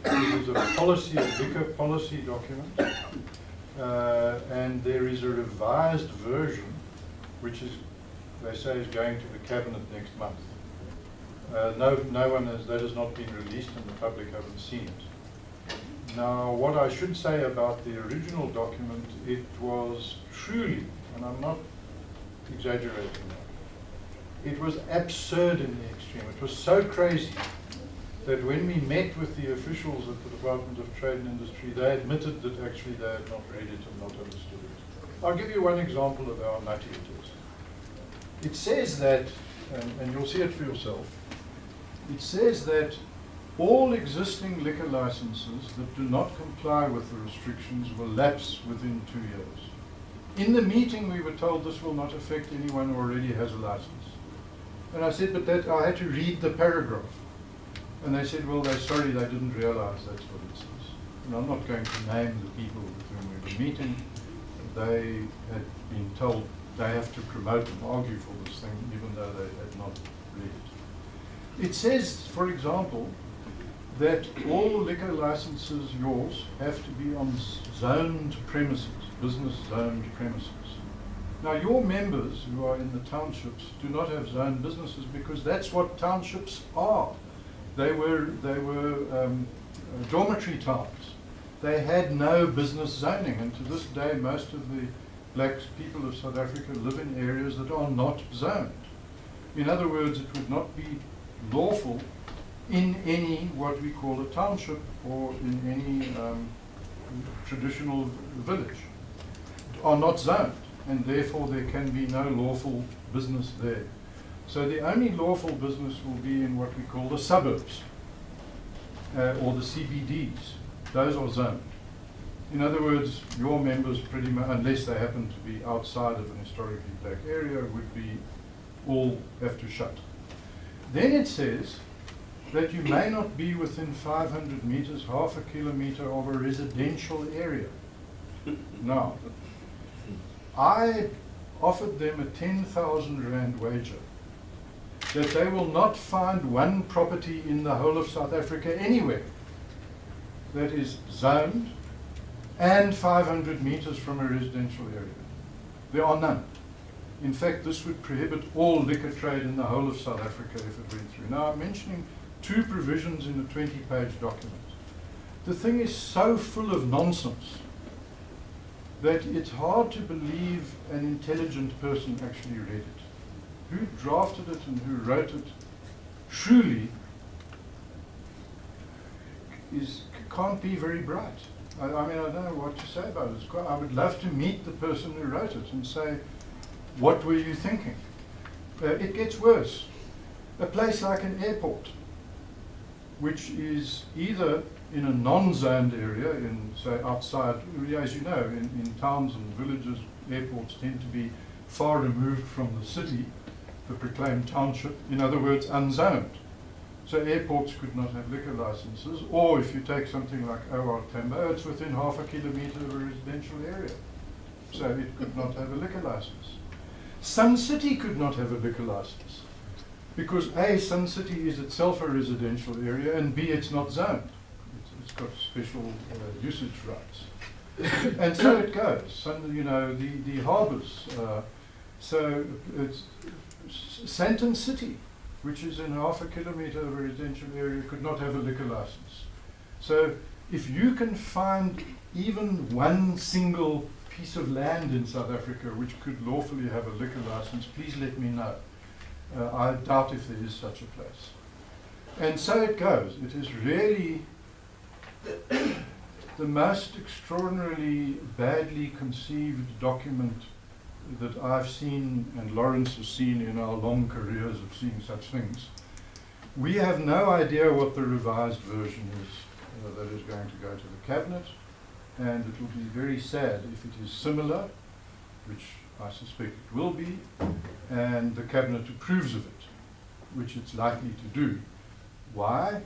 It is a policy, a liquor policy document. And there is a revised version, which is, they say, is going to the cabinet next month. No one has, that has not been released, and the public haven't seen it. Now, what I should say about the original document, it was truly, and I'm not exaggerating now, it was absurd in the extreme. It was so crazy that when we met with the officials at the Department of Trade and Industry, they admitted that actually they had not read it and not understood it. I'll give you one example of how nutty it is. It says that, and you'll see it for yourself, it says that all existing liquor licenses that do not comply with the restrictions will lapse within 2 years. In the meeting we were told this will not affect anyone who already has a license. And I said, but that I had to read the paragraph. And they said, well, they're sorry, they didn't realize that's what it says. And I'm not going to name the people with whom we were meeting. they had been told they have to promote and argue for this thing, even though they had not read it. It says, for example, that all liquor licenses, yours, have to be on zoned premises, business zoned premises. Now, your members who are in the townships do not have zoned businesses because that's what townships are. They were dormitory towns. They had no business zoning, and to this day, most of the black people of South Africa live in areas that are not zoned. In other words, it would not be lawful in any what we call a township or in any traditional village, are not zoned, and therefore there can be no lawful business there. So the only lawful business will be in what we call the suburbs or the CBDs. Those are zoned. In other words, your members pretty much, unless they happen to be outside of an historically black area, would be all have to shut. Then it says that you may not be within 500 meters, half a kilometer of a residential area. Now, I offered them a 10,000 Rand wager that they will not find one property in the whole of South Africa anywhere that is zoned and 500 meters from a residential area. There are none. In fact, this would prohibit all liquor trade in the whole of South Africa if it went through. Now, I'm mentioning 2 provisions in a 20-page document. The thing is so full of nonsense that it's hard to believe an intelligent person actually read it. Who drafted it and who wrote it truly can't be very bright. I mean, I don't know what to say about it. I would love to meet the person who wrote it and say, what were you thinking? It gets worse. A place like an airport, which is either in a non-zoned area, in, say, outside, as you know, in towns and villages, airports tend to be far removed from the city, the proclaimed township, in other words, unzoned. So airports could not have liquor licenses, or if you take something like OR Tambo, it's within half a kilometer of a residential area. So it could not have a liquor license. Sun City could not have a liquor license, because A, Sun City is itself a residential area, and B, it's not zoned. It's got special usage rights. And so it goes. You know, the harbours. So it's Sandton City, which is in half a kilometre of a residential area, could not have a liquor license. So if you can find even one single piece of land in South Africa which could lawfully have a liquor license, please let me know. I doubt if there is such a place. And so it goes. It is really the most extraordinarily badly conceived document that I've seen and Lawrence has seen in our long careers of seeing such things. We have no idea what the revised version is that is going to go to the Cabinet, and it will be very sad if it is similar, which I suspect it will be, and the Cabinet approves of it, which it's likely to do. Why?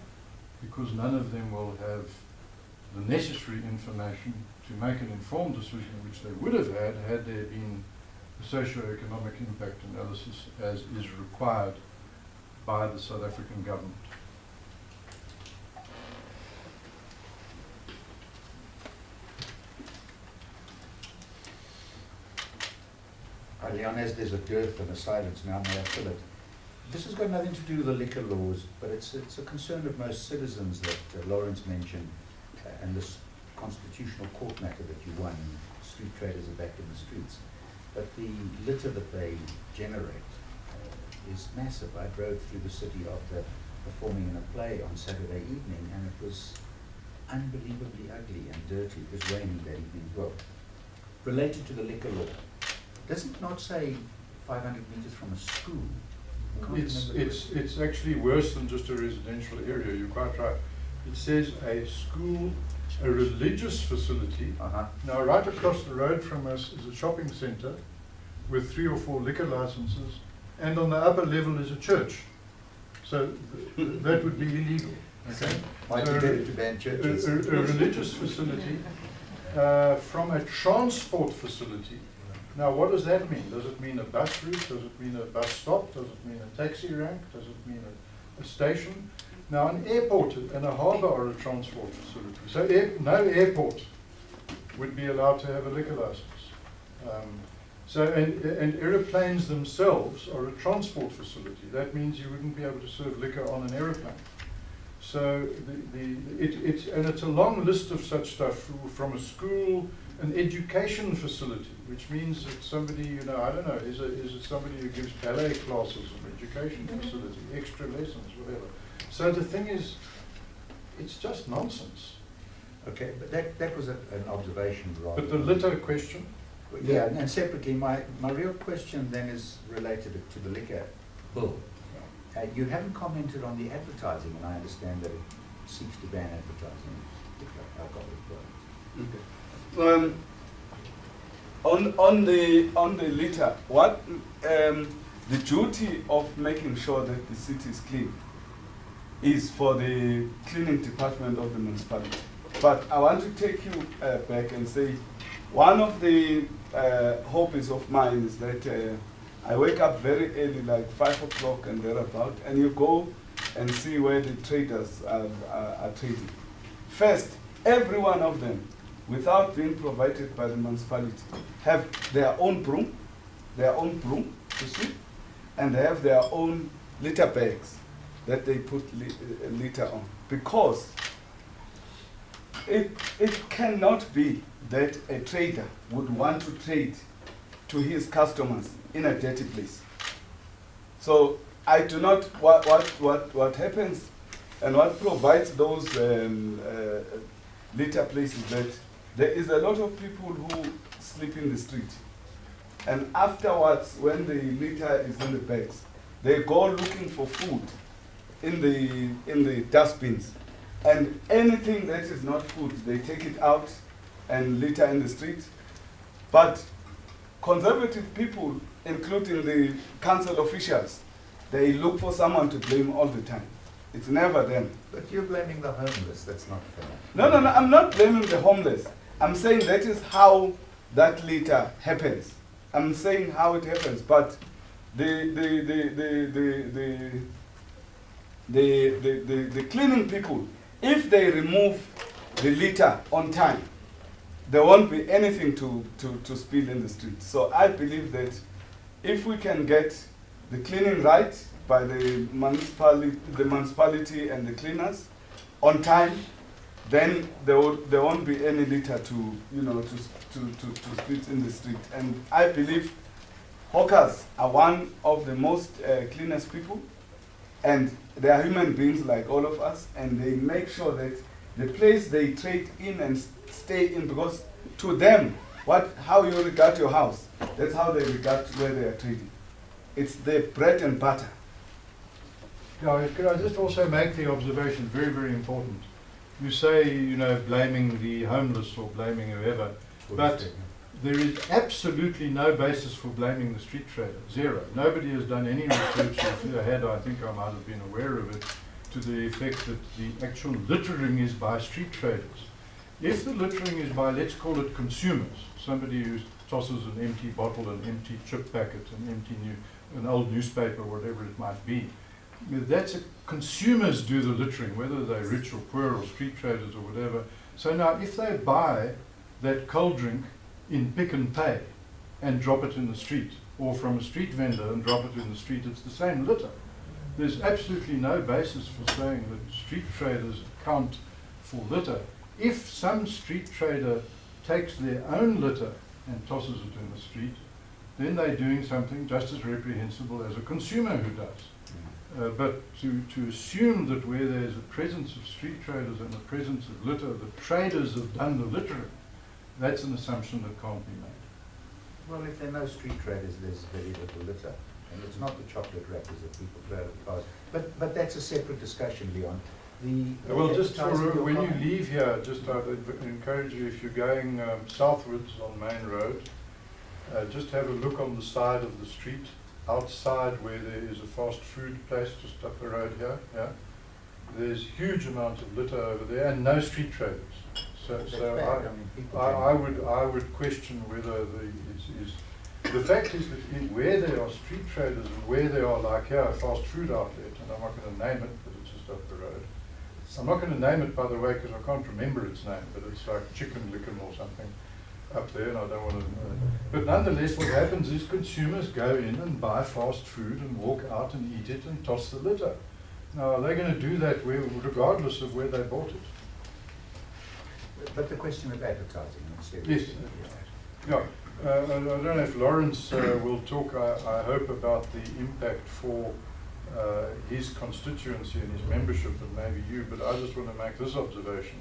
Because none of them will have the necessary information to make an informed decision, which they would have had there been a socio-economic impact analysis as is required by the South African government. Leon, as there's a dearth and a silence now, may I fill it? This has got nothing to do with the liquor laws, but it's a concern of most citizens that Lawrence mentioned, and this constitutional court matter that you won. Street traders are back in the streets. But the litter that they generate is massive. I drove through the city after performing in a play on Saturday evening, and it was unbelievably ugly and dirty. It was raining that evening as well. Related to the liquor law, does it not say 500 meters from a school? It's actually worse than just a residential area. You're quite right. It says a school, a religious facility. Now, right across the road from us is a shopping centre with 3 or 4 liquor licenses, and on the upper level is a church. So that would be illegal. Okay. Might be better to ban churches. A religious facility from a transport facility. Now, what does that mean? Does it mean a bus route? Does it mean a bus stop? Does it mean a taxi rank? Does it mean a station? Now, an airport and a harbour are a transport facility. So no airport would be allowed to have a liquor license. And aeroplanes themselves are a transport facility. That means you wouldn't be able to serve liquor on an aeroplane. So it's a long list of such stuff, from a school, an education facility, which means that somebody, you know, I don't know, is it somebody who gives ballet classes, an education facility, extra lessons, whatever. So the thing is, it's just nonsense. Okay, but that was an observation rather. But the litter question? Yeah, and separately, my real question then is related to the liquor bill. You haven't commented on the advertising, and I understand that it seeks to ban advertising alcoholic products. Okay. On the litter, what the duty of making sure that the city is clean is for the cleaning department of the municipality. But I want to take you back and say, one of the hobbies of mine is that I wake up very early, like 5 o'clock and thereabout, and you go and see where the traders are trading. First, every one of them, without being provided by the municipality, have their own broom to sweep, and they have their own litter bags that they put litter on. Because it cannot be that a trader would want to trade to his customers in a dirty place. So I do not, what happens and what provides those litter places, that there is a lot of people who sleep in the street. And afterwards, when the litter is in the bags, they go looking for food in the dustbins. And anything that is not food, they take it out and litter in the street. But conservative people, including the council officials, they look for someone to blame all the time. It's never them. But you're blaming the homeless. That's not fair. No, I'm not blaming the homeless. I'm saying that is how that litter happens. I'm saying how it happens. But the cleaning people, if they remove the litter on time, there won't be anything to spill in the street. So I believe that if we can get the cleaning right by the municipality and the cleaners on time, then there won't be any litter to split in the street. And I believe hawkers are one of the most cleanest people, and they are human beings like all of us, and they make sure that the place they trade in and stay in, because to them, how you regard your house, that's how they regard where they are trading. It's the bread and butter. Yeah, could I just also make the observation, very, very important. You say, blaming the homeless or blaming whoever, but there is absolutely no basis for blaming the street trader. Zero. Nobody has done any research. If they had, I think I might have been aware of it, to the effect that the actual littering is by street traders. If the littering is by, let's call it consumers, somebody who tosses an empty bottle, an empty chip packet, an old newspaper, whatever it might be, consumers do the littering, whether they're rich or poor or street traders or whatever. So now if they buy that cold drink in Pick and Pay and drop it in the street, or from a street vendor and drop it in the street, it's the same litter. There's absolutely no basis for saying that street traders account for litter. If some street trader takes their own litter and tosses it in the street, then they're doing something just as reprehensible as a consumer who does. But to assume that where there's a presence of street traders and a presence of litter, the traders have done the littering, that's an assumption that can't be made. Well, if there are no street traders, there's very little litter. And it's not the chocolate wrappers that people throw out of cars. But that's a separate discussion, Leon. Well, just when you leave here, just I'd encourage you, if you're going southwards on Main Road, just have a look on the side of the street, outside where there is a fast food place just up the road here. Yeah, there's huge amount of litter over there, and no street traders. So, That's so bad. I mean, people I would question whether the fact is that where there are street traders and where there are, like here, a fast food outlet, and I'm not going to name it because it's just up the road. I'm not going to name it, by the way, because I can't remember its name, but it's like Chicken Licken or something up there, and I don't want to. But nonetheless, what happens is consumers go in and buy fast food and walk out and eat it and toss the litter. Now, are they going to do that regardless of where they bought it? But the question of advertising, instead. Yes. Yeah. I don't know if Lawrence will talk, I hope, about the impact for his constituency and his membership, and maybe you, but I just want to make this observation,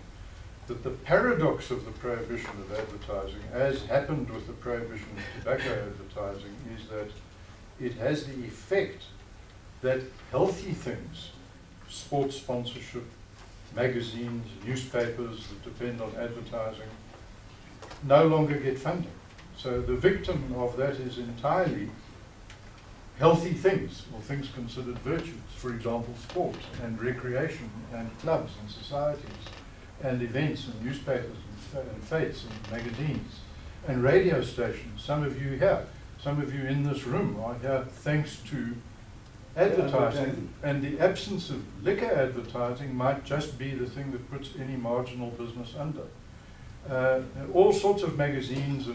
that the paradox of the prohibition of advertising, as happened with the prohibition of tobacco advertising, is that it has the effect that healthy things, sports sponsorship, magazines, newspapers that depend on advertising, no longer get funding. So the victim of that is entirely healthy things, or things considered virtues. For example, sport and recreation and clubs and societies and events and newspapers and fates and magazines and radio stations. Some of you here, some of you in this room are here thanks to advertising. And the absence of liquor advertising might just be the thing that puts any marginal business under. All sorts of magazines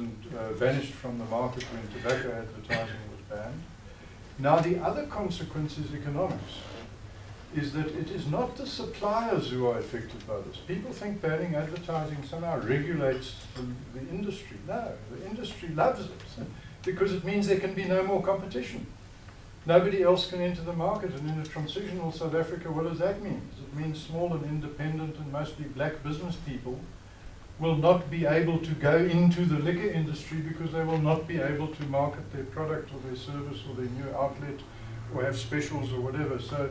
vanished from the market when tobacco advertising was banned. Now the other consequence is economics, is that it is not the suppliers who are affected by this. People think banning advertising somehow regulates the industry. No, the industry loves it because it means there can be no more competition. Nobody else can enter the market, and in a transitional South Africa, what does that mean? It means small and independent and mostly black business people will not be able to go into the liquor industry because they will not be able to market their product or their service or their new outlet or have specials or whatever. So,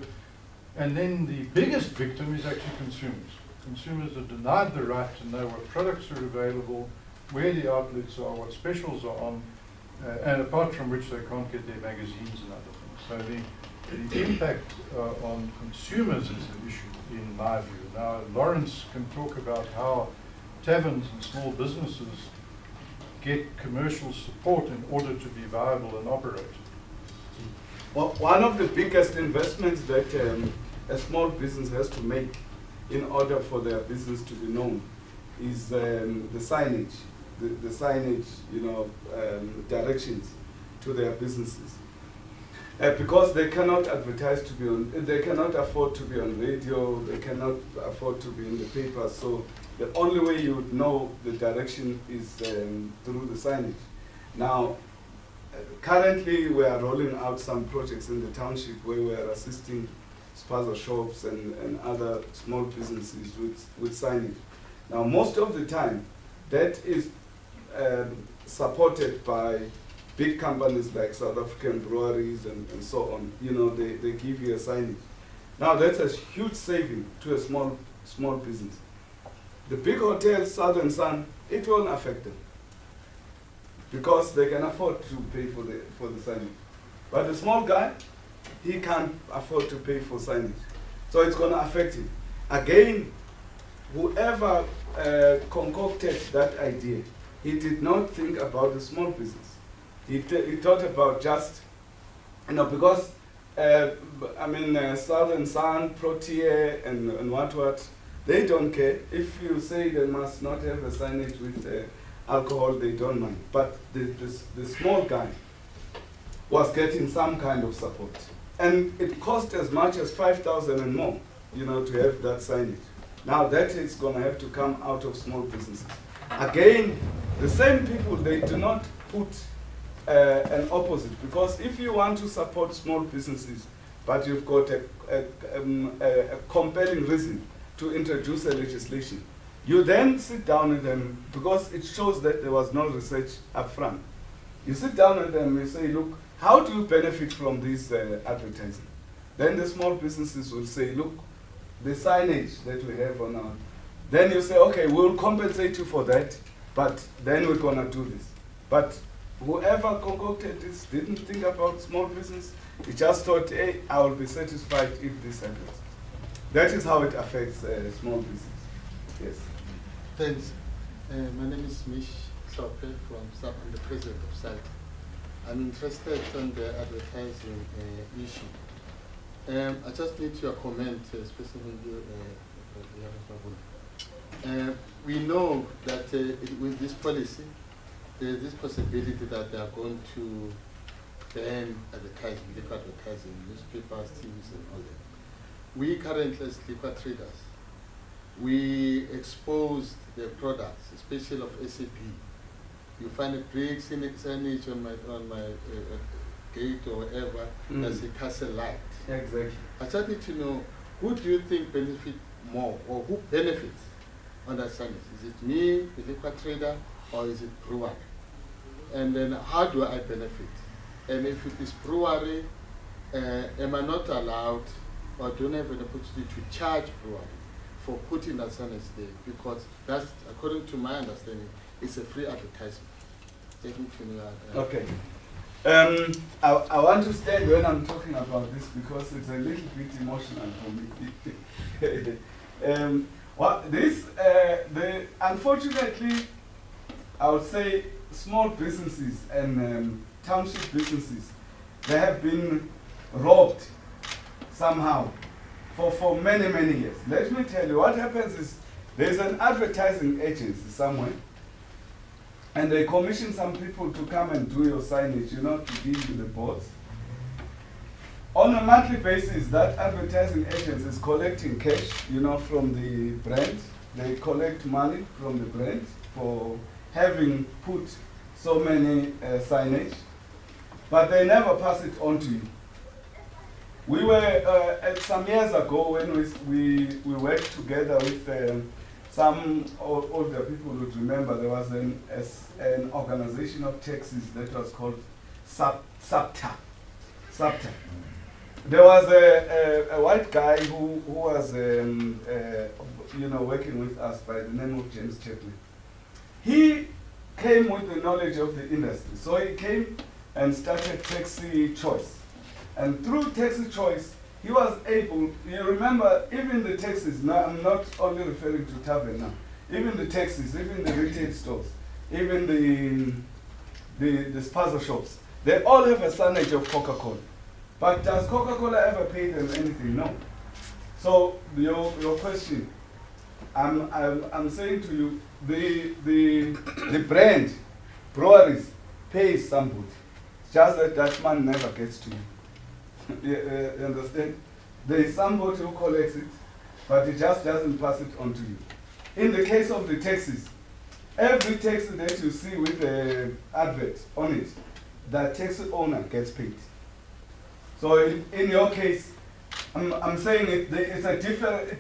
and then the biggest victim is actually consumers. Consumers are denied the right to know what products are available, where the outlets are, what specials are on, and apart from which they can't get their magazines and other things. So the impact on consumers is the issue, in my view. Now, Lawrence can talk about how taverns and small businesses get commercial support in order to be viable and operate. Well, one of the biggest investments that a small business has to make in order for their business to be known is the signage, the signage, directions to their businesses. Because they cannot advertise to be on, they cannot afford to be on radio, they cannot afford to be in the paper, so the only way you would know the direction is through the signage. Now, currently we are rolling out some projects in the township where we are assisting spaza shops and other small businesses with signage. Now, most of the time, that is supported by big companies like South African breweries and so on. They give you a signage. Now, that's a huge saving to a small business. The big hotels, Southern Sun, it won't affect them because they can afford to pay for the signage. But the small guy, he can't afford to pay for signage. So it's going to affect him. Again, whoever concocted that idea, he did not think about the small business. He thought about just, because, Southern Sun, Protea, and what, they don't care. If you say they must not have a signage with alcohol, they don't mind. But the small guy was getting some kind of support. And it cost as much as 5,000 and more, to have that signage. Now that is going to have to come out of small businesses. Again, the same people, they do not put an opposite. Because if you want to support small businesses, but you've got a compelling reason to introduce a legislation, you then sit down with them, because it shows that there was no research up front. You sit down with them and say, look, how do you benefit from this advertising? Then the small businesses will say, look, the signage that we have on our, then you say, okay, we'll compensate you for that, but then we're going to do this. But whoever concocted this didn't think about small business. He just thought, hey, I will be satisfied if this happens. That is how it affects small business. Yes. Thanks. My name is Mish Sope I'm the president of SALT. I'm interested in the advertising issue. I just need your comment, especially you, Mavundla. We know that with this policy, there is this possibility that they are going to ban advertising, liquor advertising, newspapers, TVs, and all that. We currently, as liquor traders, we expose the products, especially of SAP. You find a big signage on my gate or whatever, that's a castle light. Exactly. I just need to know, who do you think benefit more, or who benefits on that signage? Is it me, the liquor trader, or is it brewer? And then how do I benefit? And if it is brewery, am I not allowed, or don't have an opportunity to charge brewery for putting that signage there? Because that's, according to my understanding, it's a free advertisement. Taking to me. Okay. I want to stand when I'm talking about this because it's a little bit emotional for me. Unfortunately, I would say small businesses and township businesses, they have been robbed somehow for many, many years. Let me tell you, what happens is there's an advertising agency somewhere, and they commission some people to come and do your signage, you know, to give you the boards. On a monthly basis, that advertising agency is collecting cash, you know, from the brand. They collect money from the brand for having put so many signage, but they never pass it on to you. We were, some years ago, when we worked together with some older people would remember, there was an organization of taxis that was called SAPTA. There was a white guy who was you know, working with us by the name of James Chaplin. He came with the knowledge of the industry. So he came and started Taxi Choice. And through Taxi Choice, he was able, you remember, even the taxis, now I'm not only referring to tavern now, even the taxis, even the retail stores, even the spaza shops, they all have a signage of Coca-Cola. But does Coca-Cola ever pay them anything? No. So your question, I'm saying to you, the brand, breweries, pays somebody. It's just that that money never gets to you. You understand? There is somebody who collects it, but it just doesn't pass it on to you. In the case of the taxis, every taxi that you see with an advert on it, the taxi owner gets paid. So in your case, I'm saying it's a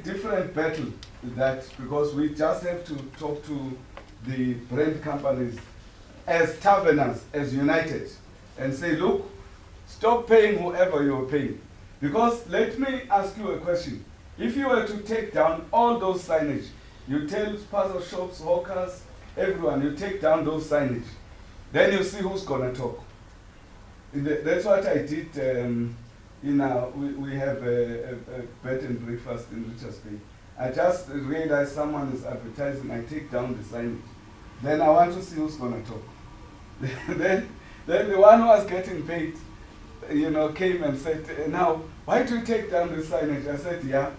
different battle with that, because we just have to talk to the brand companies as taverners, as united, and say, look, stop paying whoever you're paying. Because let me ask you a question. If you were to take down all those signage, you tell spaza shops, hawkers, everyone, you take down those signage, then you see who's going to talk. That's what I did. We have a bed and breakfast in Richards Bay. I just realized someone is advertising, I take down the signage. Then I want to see who's going to talk. then the one who was getting paid, you know, came and said, now, why do you take down the signage? I said, yeah.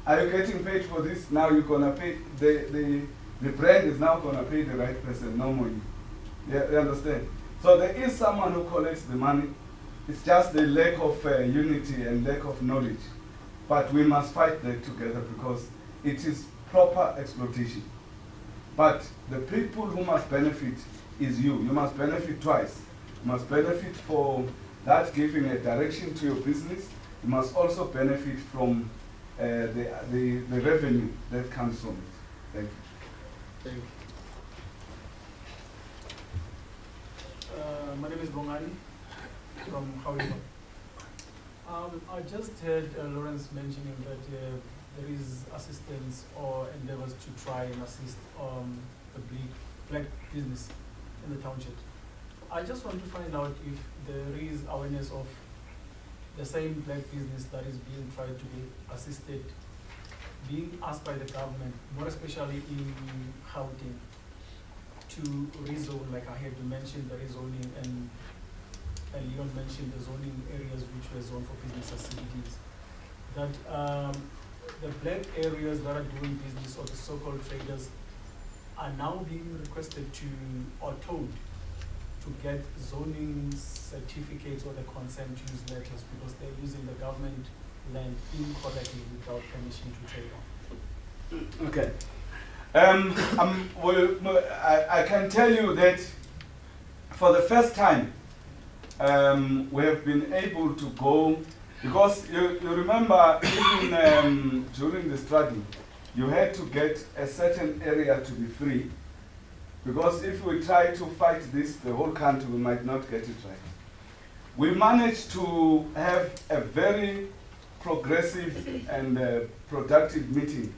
Are you getting paid for this? Now you're going to pay, the brand is now going to pay the right person, no more you. Yeah, you understand? So there is someone who collects the money. It's just the lack of unity and lack of knowledge. But we must fight that together, because it is proper exploitation. But the people who must benefit is you. You must benefit twice. You must benefit for that giving a direction to your business. You must also benefit from the revenue that comes from it. Thank you. Thank you. My name is Bongani from Gauteng. I just heard Lawrence mentioning that there is assistance or endeavors to try and assist the black business in the township. I just want to find out if there is awareness of the same black business that is being tried to be assisted being asked by the government, more especially in Gauteng, to rezone, like I had mentioned the rezoning, and Leon mentioned the zoning areas which were zoned for business as CBDs, that the black areas that are doing business, or the so-called traders, are now being requested to, or told, to get zoning certificates or the consent use letters because they're using the government land incorrectly without permission to trade on. Okay. Well, I can tell you that for the first time, we have been able to go, because you remember even during the struggle, you had to get a certain area to be free, because if we try to fight this, the whole country, we might not get it right. We managed to have a very progressive and productive meeting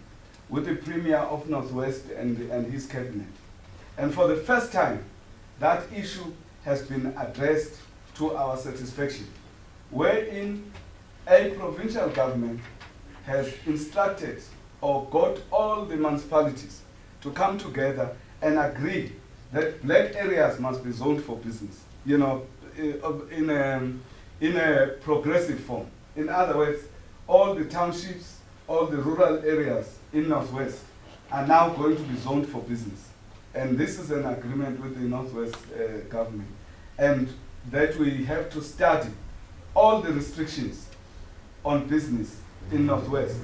with the Premier of Northwest and his cabinet. And for the first time, that issue has been addressed to our satisfaction, wherein a provincial government has instructed or got all the municipalities to come together and agree that black areas must be zoned for business, you know, in a progressive form. In other words, all the townships, all the rural areas in Northwest are now going to be zoned for business. And this is an agreement with the Northwest government. And that we have to study all the restrictions on business in Northwest,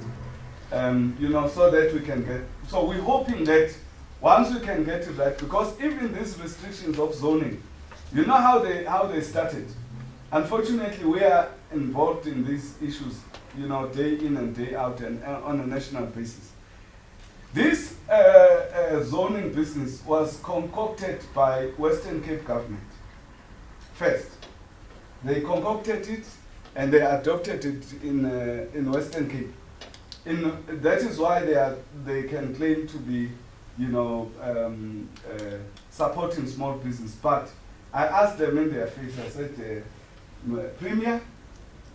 you know, so that we can get, so we're hoping that once we can get it right, because even these restrictions of zoning, you know how they started. Unfortunately, we are involved in these issues, you know, day in and day out and on a national basis. This zoning business was concocted by Western Cape government. First, they concocted it and they adopted it in Western Cape. That is why they can claim to be, you know, supporting small business. But I asked them in their face, I said, Premier,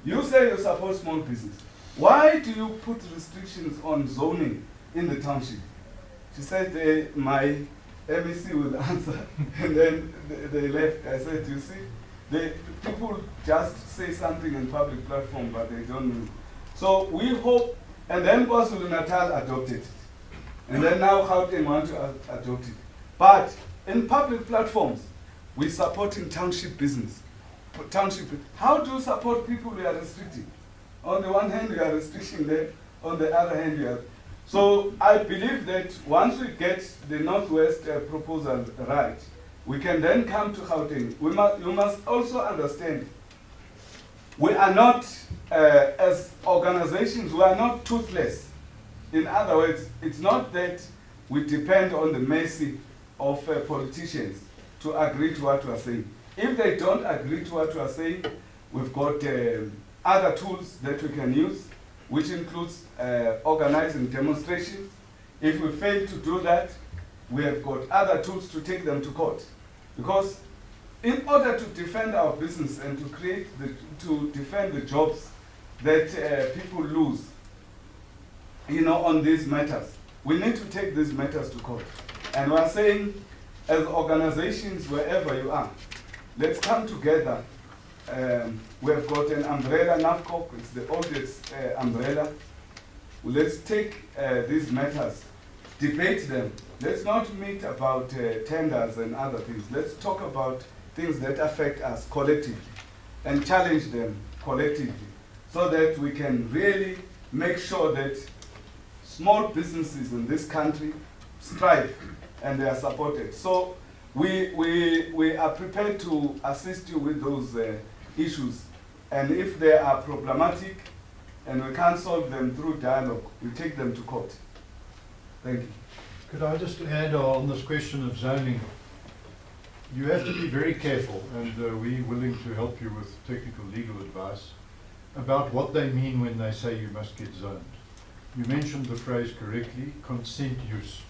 you say you support small business. Why do you put restrictions on zoning in the township? She said, my MEC will answer. And then they left. I said, you see, people just say something in public platform, but they don't mean. So we hope, and then KwaZulu-Natal adopted it. And then now Gauteng want to adopt it. But in public platforms, we're supporting township business. How do you support people we are restricting? On the one hand, you are restricting them. On the other hand, you are. So I believe that once we get the Northwest proposal right, we can then come to Gauteng. You must also understand, we are not, as organizations, we are not toothless. In other words, it's not that we depend on the mercy of politicians to agree to what we are saying. If they don't agree to what we are saying, we've got other tools that we can use, which includes organizing demonstrations. If we fail to do that, we have got other tools to take them to court. Because in order to defend our business and to defend the jobs that people lose, you know, on these matters, we need to take these matters to court. And we're saying, as organizations, wherever you are, let's come together. We have got an umbrella, NAFCOC, it's the oldest umbrella. Let's take these matters, debate them. Let's not meet about tenders and other things. Let's talk about things that affect us collectively and challenge them collectively so that we can really make sure that small businesses in this country strive and they are supported. So we are prepared to assist you with those issues. And if they are problematic and we can't solve them through dialogue, we take them to court. Thank you. Could I just add on this question of zoning? You have to be very careful, and we're willing to help you with technical legal advice about what they mean when they say you must get zoned. You mentioned the phrase correctly, consent use.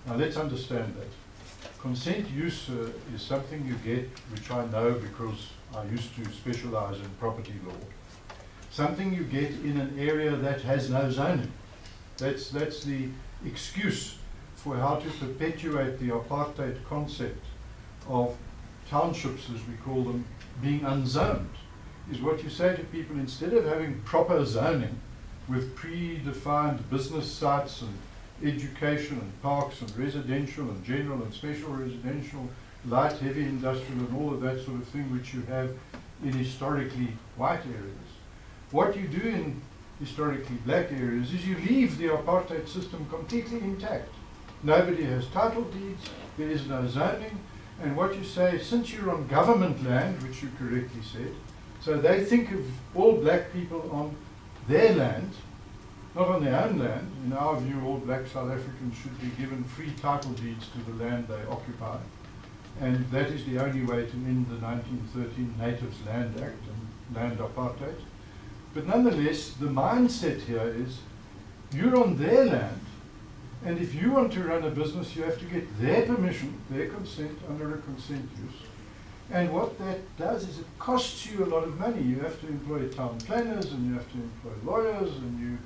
Now let's understand that. Consent use is something you get, which I know because I used to specialize in property law. Something you get in an area that has no zoning. That's the excuse for how to perpetuate the apartheid concept of townships, as we call them, being unzoned. Is what you say to people, instead of having proper zoning with predefined business sites and education and parks and residential and general and special residential, light, heavy industrial and all of that sort of thing which you have in historically white areas. What you do in historically black areas is you leave the apartheid system completely intact. Nobody has title deeds, there is no zoning, and what you say, since you're on government land, which you correctly said, so they think of all black people on their land, not on their own land. In our view, all black South Africans should be given free title deeds to the land they occupy. And that is the only way to end the 1913 Natives Land Act and land apartheid. But nonetheless, the mindset here is you're on their land, and if you want to run a business, you have to get their permission, their consent, under a consent use. And what that does is it costs you a lot of money. You have to employ town planners, and you have to employ lawyers, and you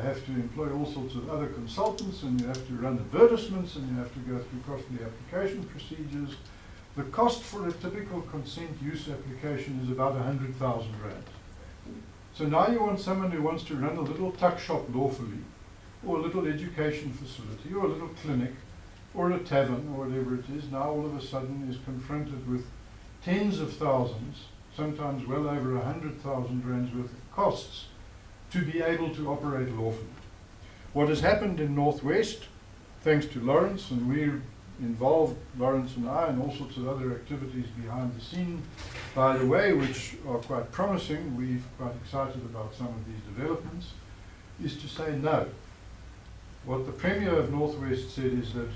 have to employ all sorts of other consultants, and you have to run advertisements, and you have to go through costly application procedures. The cost for a typical consent use application is about 100,000 rand. So now you want someone who wants to run a little tuck shop lawfully, or a little education facility, or a little clinic, or a tavern, or whatever it is, now all of a sudden is confronted with tens of thousands, sometimes well over 100,000 rands worth of costs to be able to operate lawfully. What has happened in Northwest, thanks to Lawrence, and we're involved, Lawrence and I, in all sorts of other activities behind the scene, by the way, which are quite promising, we're quite excited about some of these developments, is to say no. What the Premier of Northwest said is that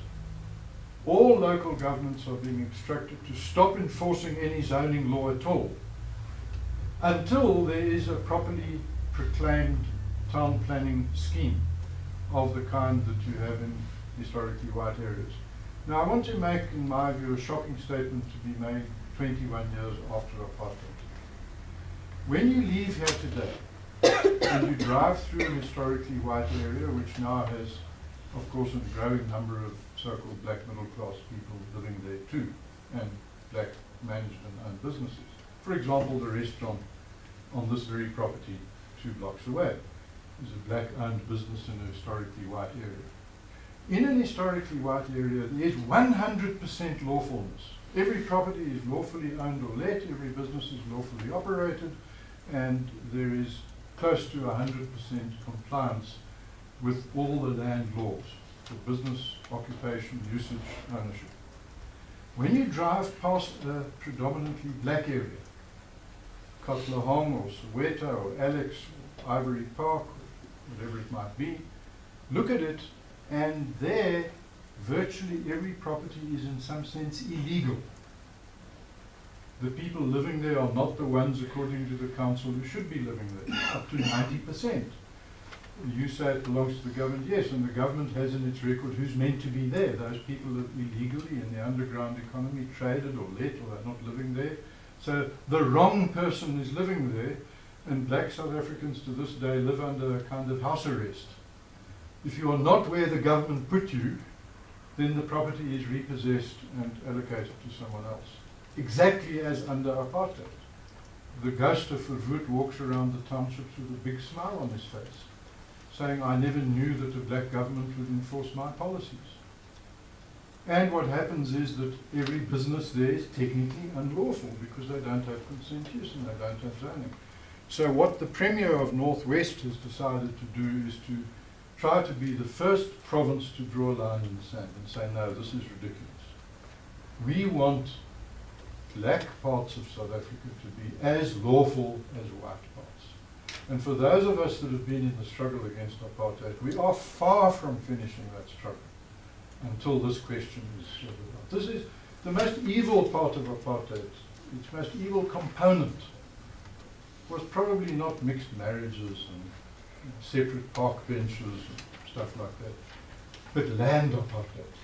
all local governments are being instructed to stop enforcing any zoning law at all until there is a properly proclaimed town planning scheme of the kind that you have in historically white areas. Now I want to make, in my view, a shocking statement to be made 21 years after apartheid. When you leave here today and you drive through a historically white area, which now has, of course, a growing number of so-called black middle-class people living there too, and black managed and owned businesses. For example, the restaurant on this very property 2 blocks away is a black-owned business in a historically white area. In an historically white area, there is 100% lawfulness. Every property is lawfully owned or let, every business is lawfully operated, and there is close to 100% compliance with all the land laws for business, occupation, usage, ownership. When you drive past a predominantly black area, Katlehong or Soweto or Alex or Ivory Park, or whatever it might be, look at it, and there virtually every property is in some sense illegal. The people living there are not the ones, according to the council, who should be living there, up to 90%. You say it belongs to the government, yes, and the government has in its record who's meant to be there. Those people that illegally in the underground economy traded or let or are not living there. So the wrong person is living there, and black South Africans to this day live under a kind of house arrest. If you are not where the government put you, then the property is repossessed and allocated to someone else. Exactly as under apartheid. The ghost of Verwoerd walks around the townships with a big smile on his face, saying, I never knew that a black government would enforce my policies. And what happens is that every business there is technically unlawful because they don't have consent use and they don't have zoning. So what the Premier of Northwest has decided to do is to try to be the first province to draw a line in the sand and say, no, this is ridiculous. We want black parts of South Africa to be as lawful as white parts. And for those of us that have been in the struggle against apartheid, we are far from finishing that struggle until this question is sorted out. This is the most evil part of apartheid. Its most evil component was probably not mixed marriages and separate park benches and stuff like that, but land apartheid.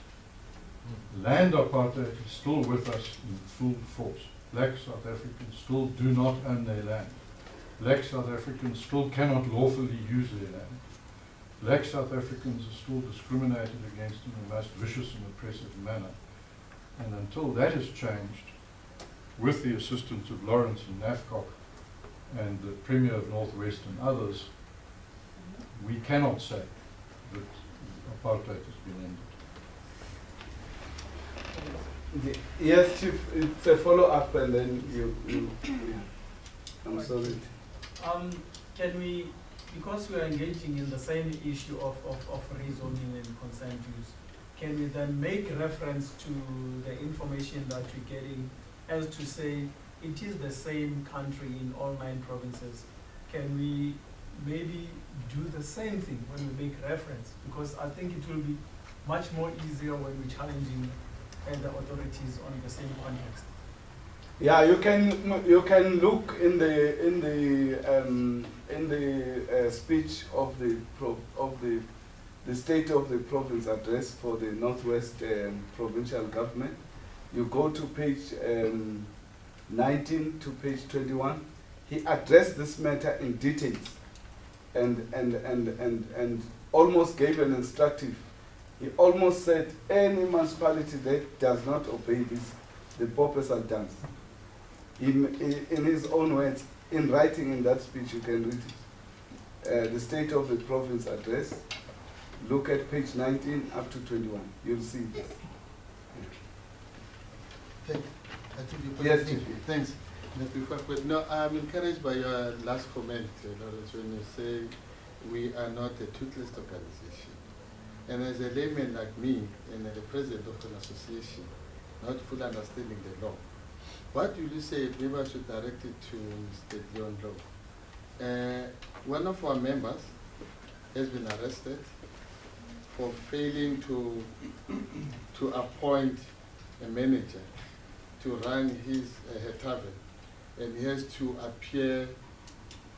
Land apartheid is still with us in full force. Black South Africans still do not own their land. Black South Africans still cannot lawfully use their land. black South Africans are still discriminated against in the most vicious and oppressive manner. And until that is changed, with the assistance of Lawrence and NAFCOC and the Premier of Northwest and others, we cannot say that apartheid has been ended. Yes, Chief, it's a follow-up and then you I'm sorry. Can we, because we are engaging in the same issue of rezoning and consent use, can we then make reference to the information that we're getting as to say it is the same country in all 9 provinces? Can we maybe do the same thing when we make reference? Because I think it will be much more easier when we're challenging the authorities on the same context. Yeah, you can look in the speech of the State of the Province address for the Northwest Provincial Government. You go to page 19 to page 21. He addressed this matter in details and almost gave an instructive. He almost said any municipality that does not obey this, the purpose are done. In his own words, in writing in that speech, you can read it. The State of the Province address. Look at page 19 up to 21. You'll see this. Yes, Chief. Thanks. No, I'm encouraged by your last comment, Lawrence, when you say we are not a toothless organization. And as a layman like me, and the president of an association, not fully understanding the law, what will you say? Maybe I should direct it to Mr. Leon Louw. One of our members has been arrested for failing to appoint a manager to run her tavern, and he has to appear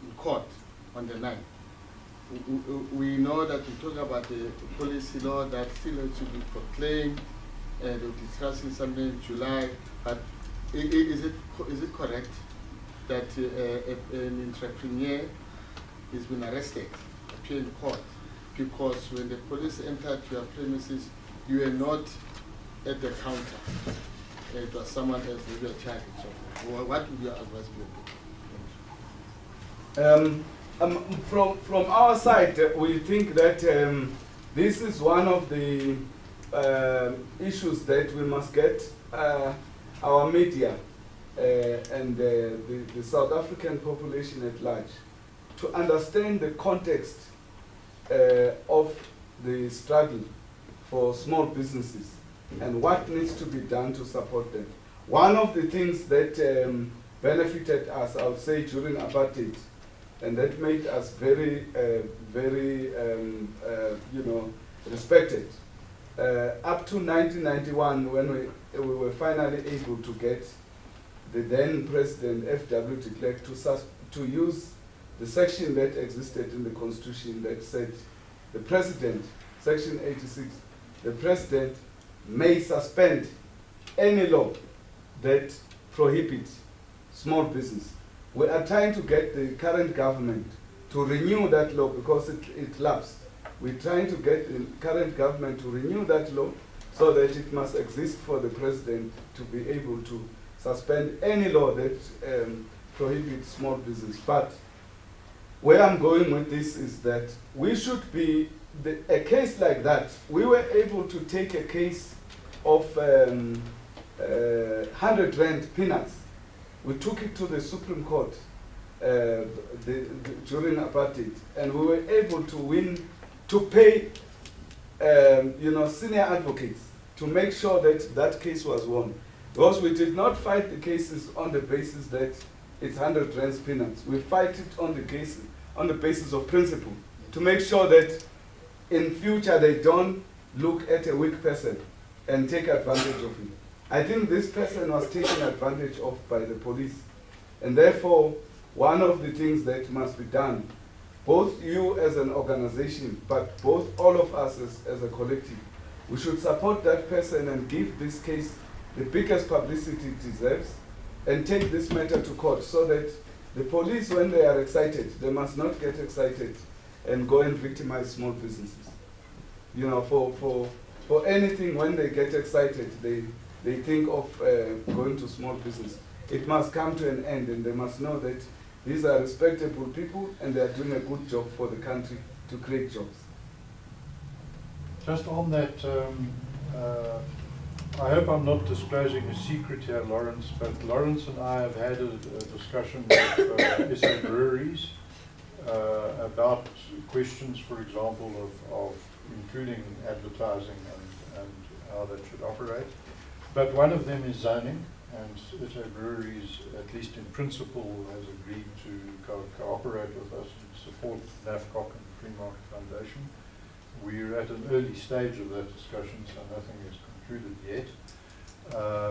in court on the 9th. We know that we talk about the policy law that still has to be proclaimed, and we're discussing something in July, but is it correct that an entrepreneur has been arrested, appear in court, because when the police entered your premises, you were not at the counter? It was someone else, maybe a child and so forth. What would your advice be? From our side, we think that this is one of the issues that we must get our media and the South African population at large to understand the context of the struggle for small businesses and what needs to be done to support them. One of the things that benefited us, I would say, during apartheid, and that made us very, very, respected. Up to 1991, when we were finally able to get the then President F.W. de Klerk to use the section that existed in the Constitution that said the President, Section 86, the President may suspend any law that prohibits small business. We are trying to get the current government to renew that law because it lapsed. We're trying to get the current government to renew that law so that it must exist for the president to be able to suspend any law that prohibits small business. But where I'm going with this is that we should be, a case like that, we were able to take a case of 100 Rand peanuts. We took it to the Supreme Court during apartheid, and we were able to win, to pay senior advocates to make sure that that case was won. Because we did not fight the cases on the basis that it's 100 Rand peanuts. We fight it on the basis of principle, to make sure that in future they don't look at a weak person and take advantage of him. I think this person was taken advantage of by the police. And therefore, one of the things that must be done, both you as an organization, but both all of us as a collective, we should support that person and give this case the biggest publicity it deserves and take this matter to court so that the police, when they are excited, they must not get excited and go and victimize small businesses. You know, for anything, when they get excited, they think of going to small business. It must come to an end, and they must know that these are respectable people and they are doing a good job for the country to create jobs. Just on that, I hope I'm not disclosing a secret here, Lawrence, but Lawrence and I have had a discussion with SA breweries about questions, for example, of including advertising and how that should operate. But one of them is zoning, and SA breweries, at least in principle, has agreed to cooperate with us and support NAFCOC and the Free Market Foundation. We're at an early stage of that discussion, so nothing is concluded yet.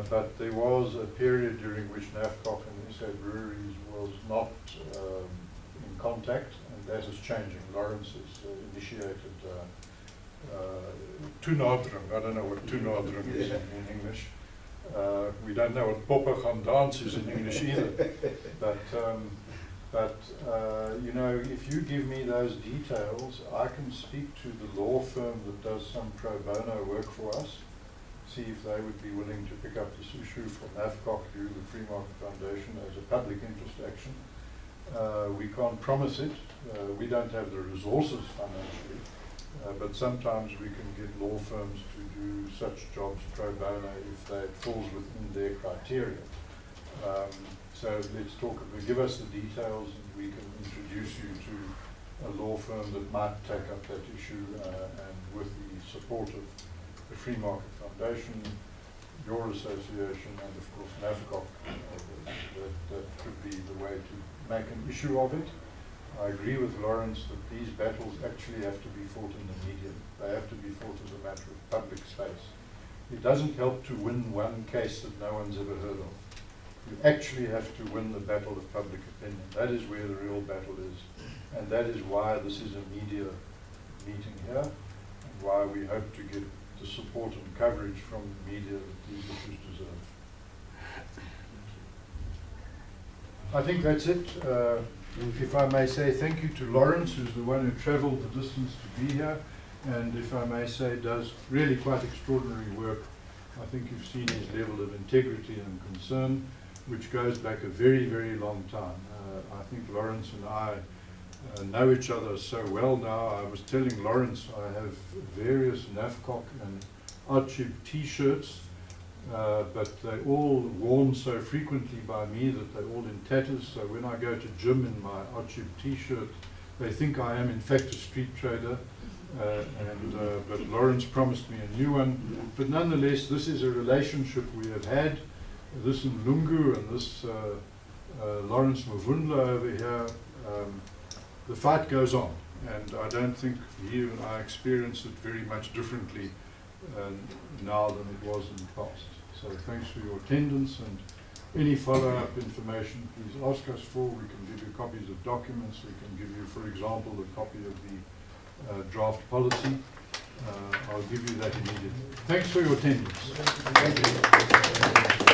But there was a period during which NAFCOC and SA breweries was not in contact, and that is changing. Lawrence has initiated toenadering. I don't know what toenadering is in English. We don't know what popper gaan dance is in English either. But you know, if you give me those details, I can speak to the law firm that does some pro bono work for us, see if they would be willing to pick up this issue for NAFCOC through the Free Market Foundation as a public interest action. We can't promise it. We don't have the resources financially, but sometimes we can get law firms to do such jobs pro bono if that falls within their criteria. So let's talk, give us the details and we can introduce you to a law firm that might take up that issue, and with the support of the Free Market Foundation, your association, and of course NAFCOC, that could be the way to make an issue of it. I agree with Lawrence that these battles actually have to be fought in the media. They have to be fought as a matter of public space. It doesn't help to win one case that no one's ever heard of. You actually have to win the battle of public opinion. That is where the real battle is. And that is why this is a media meeting here, and why we hope to get the support and coverage from the media that these issues deserve. I think that's it. If I may say thank you to Lawrence, who's the one who travelled the distance to be here, and if I may say does really quite extraordinary work. I think you've seen his level of integrity and concern, which goes back a very, very long time. I think Lawrence and I know each other so well now. I was telling Lawrence I have various NAFCOC and Archib t-shirts, but they're all worn so frequently by me that they're all in tatters. So when I go to gym in my Archib t-shirt, they think I am in fact a street trader. But Lawrence promised me a new one. But nonetheless, this is a relationship we have had. This in Lungu and this Lawrence Mavundla over here. The fight goes on, and I don't think he and I experience it very much differently now than it was in the past. So thanks for your attendance, and any follow-up information please ask us for. We can give you copies of documents. We can give you, for example, a copy of the draft policy. I'll give you that immediately. Thanks for your attendance. Thank you.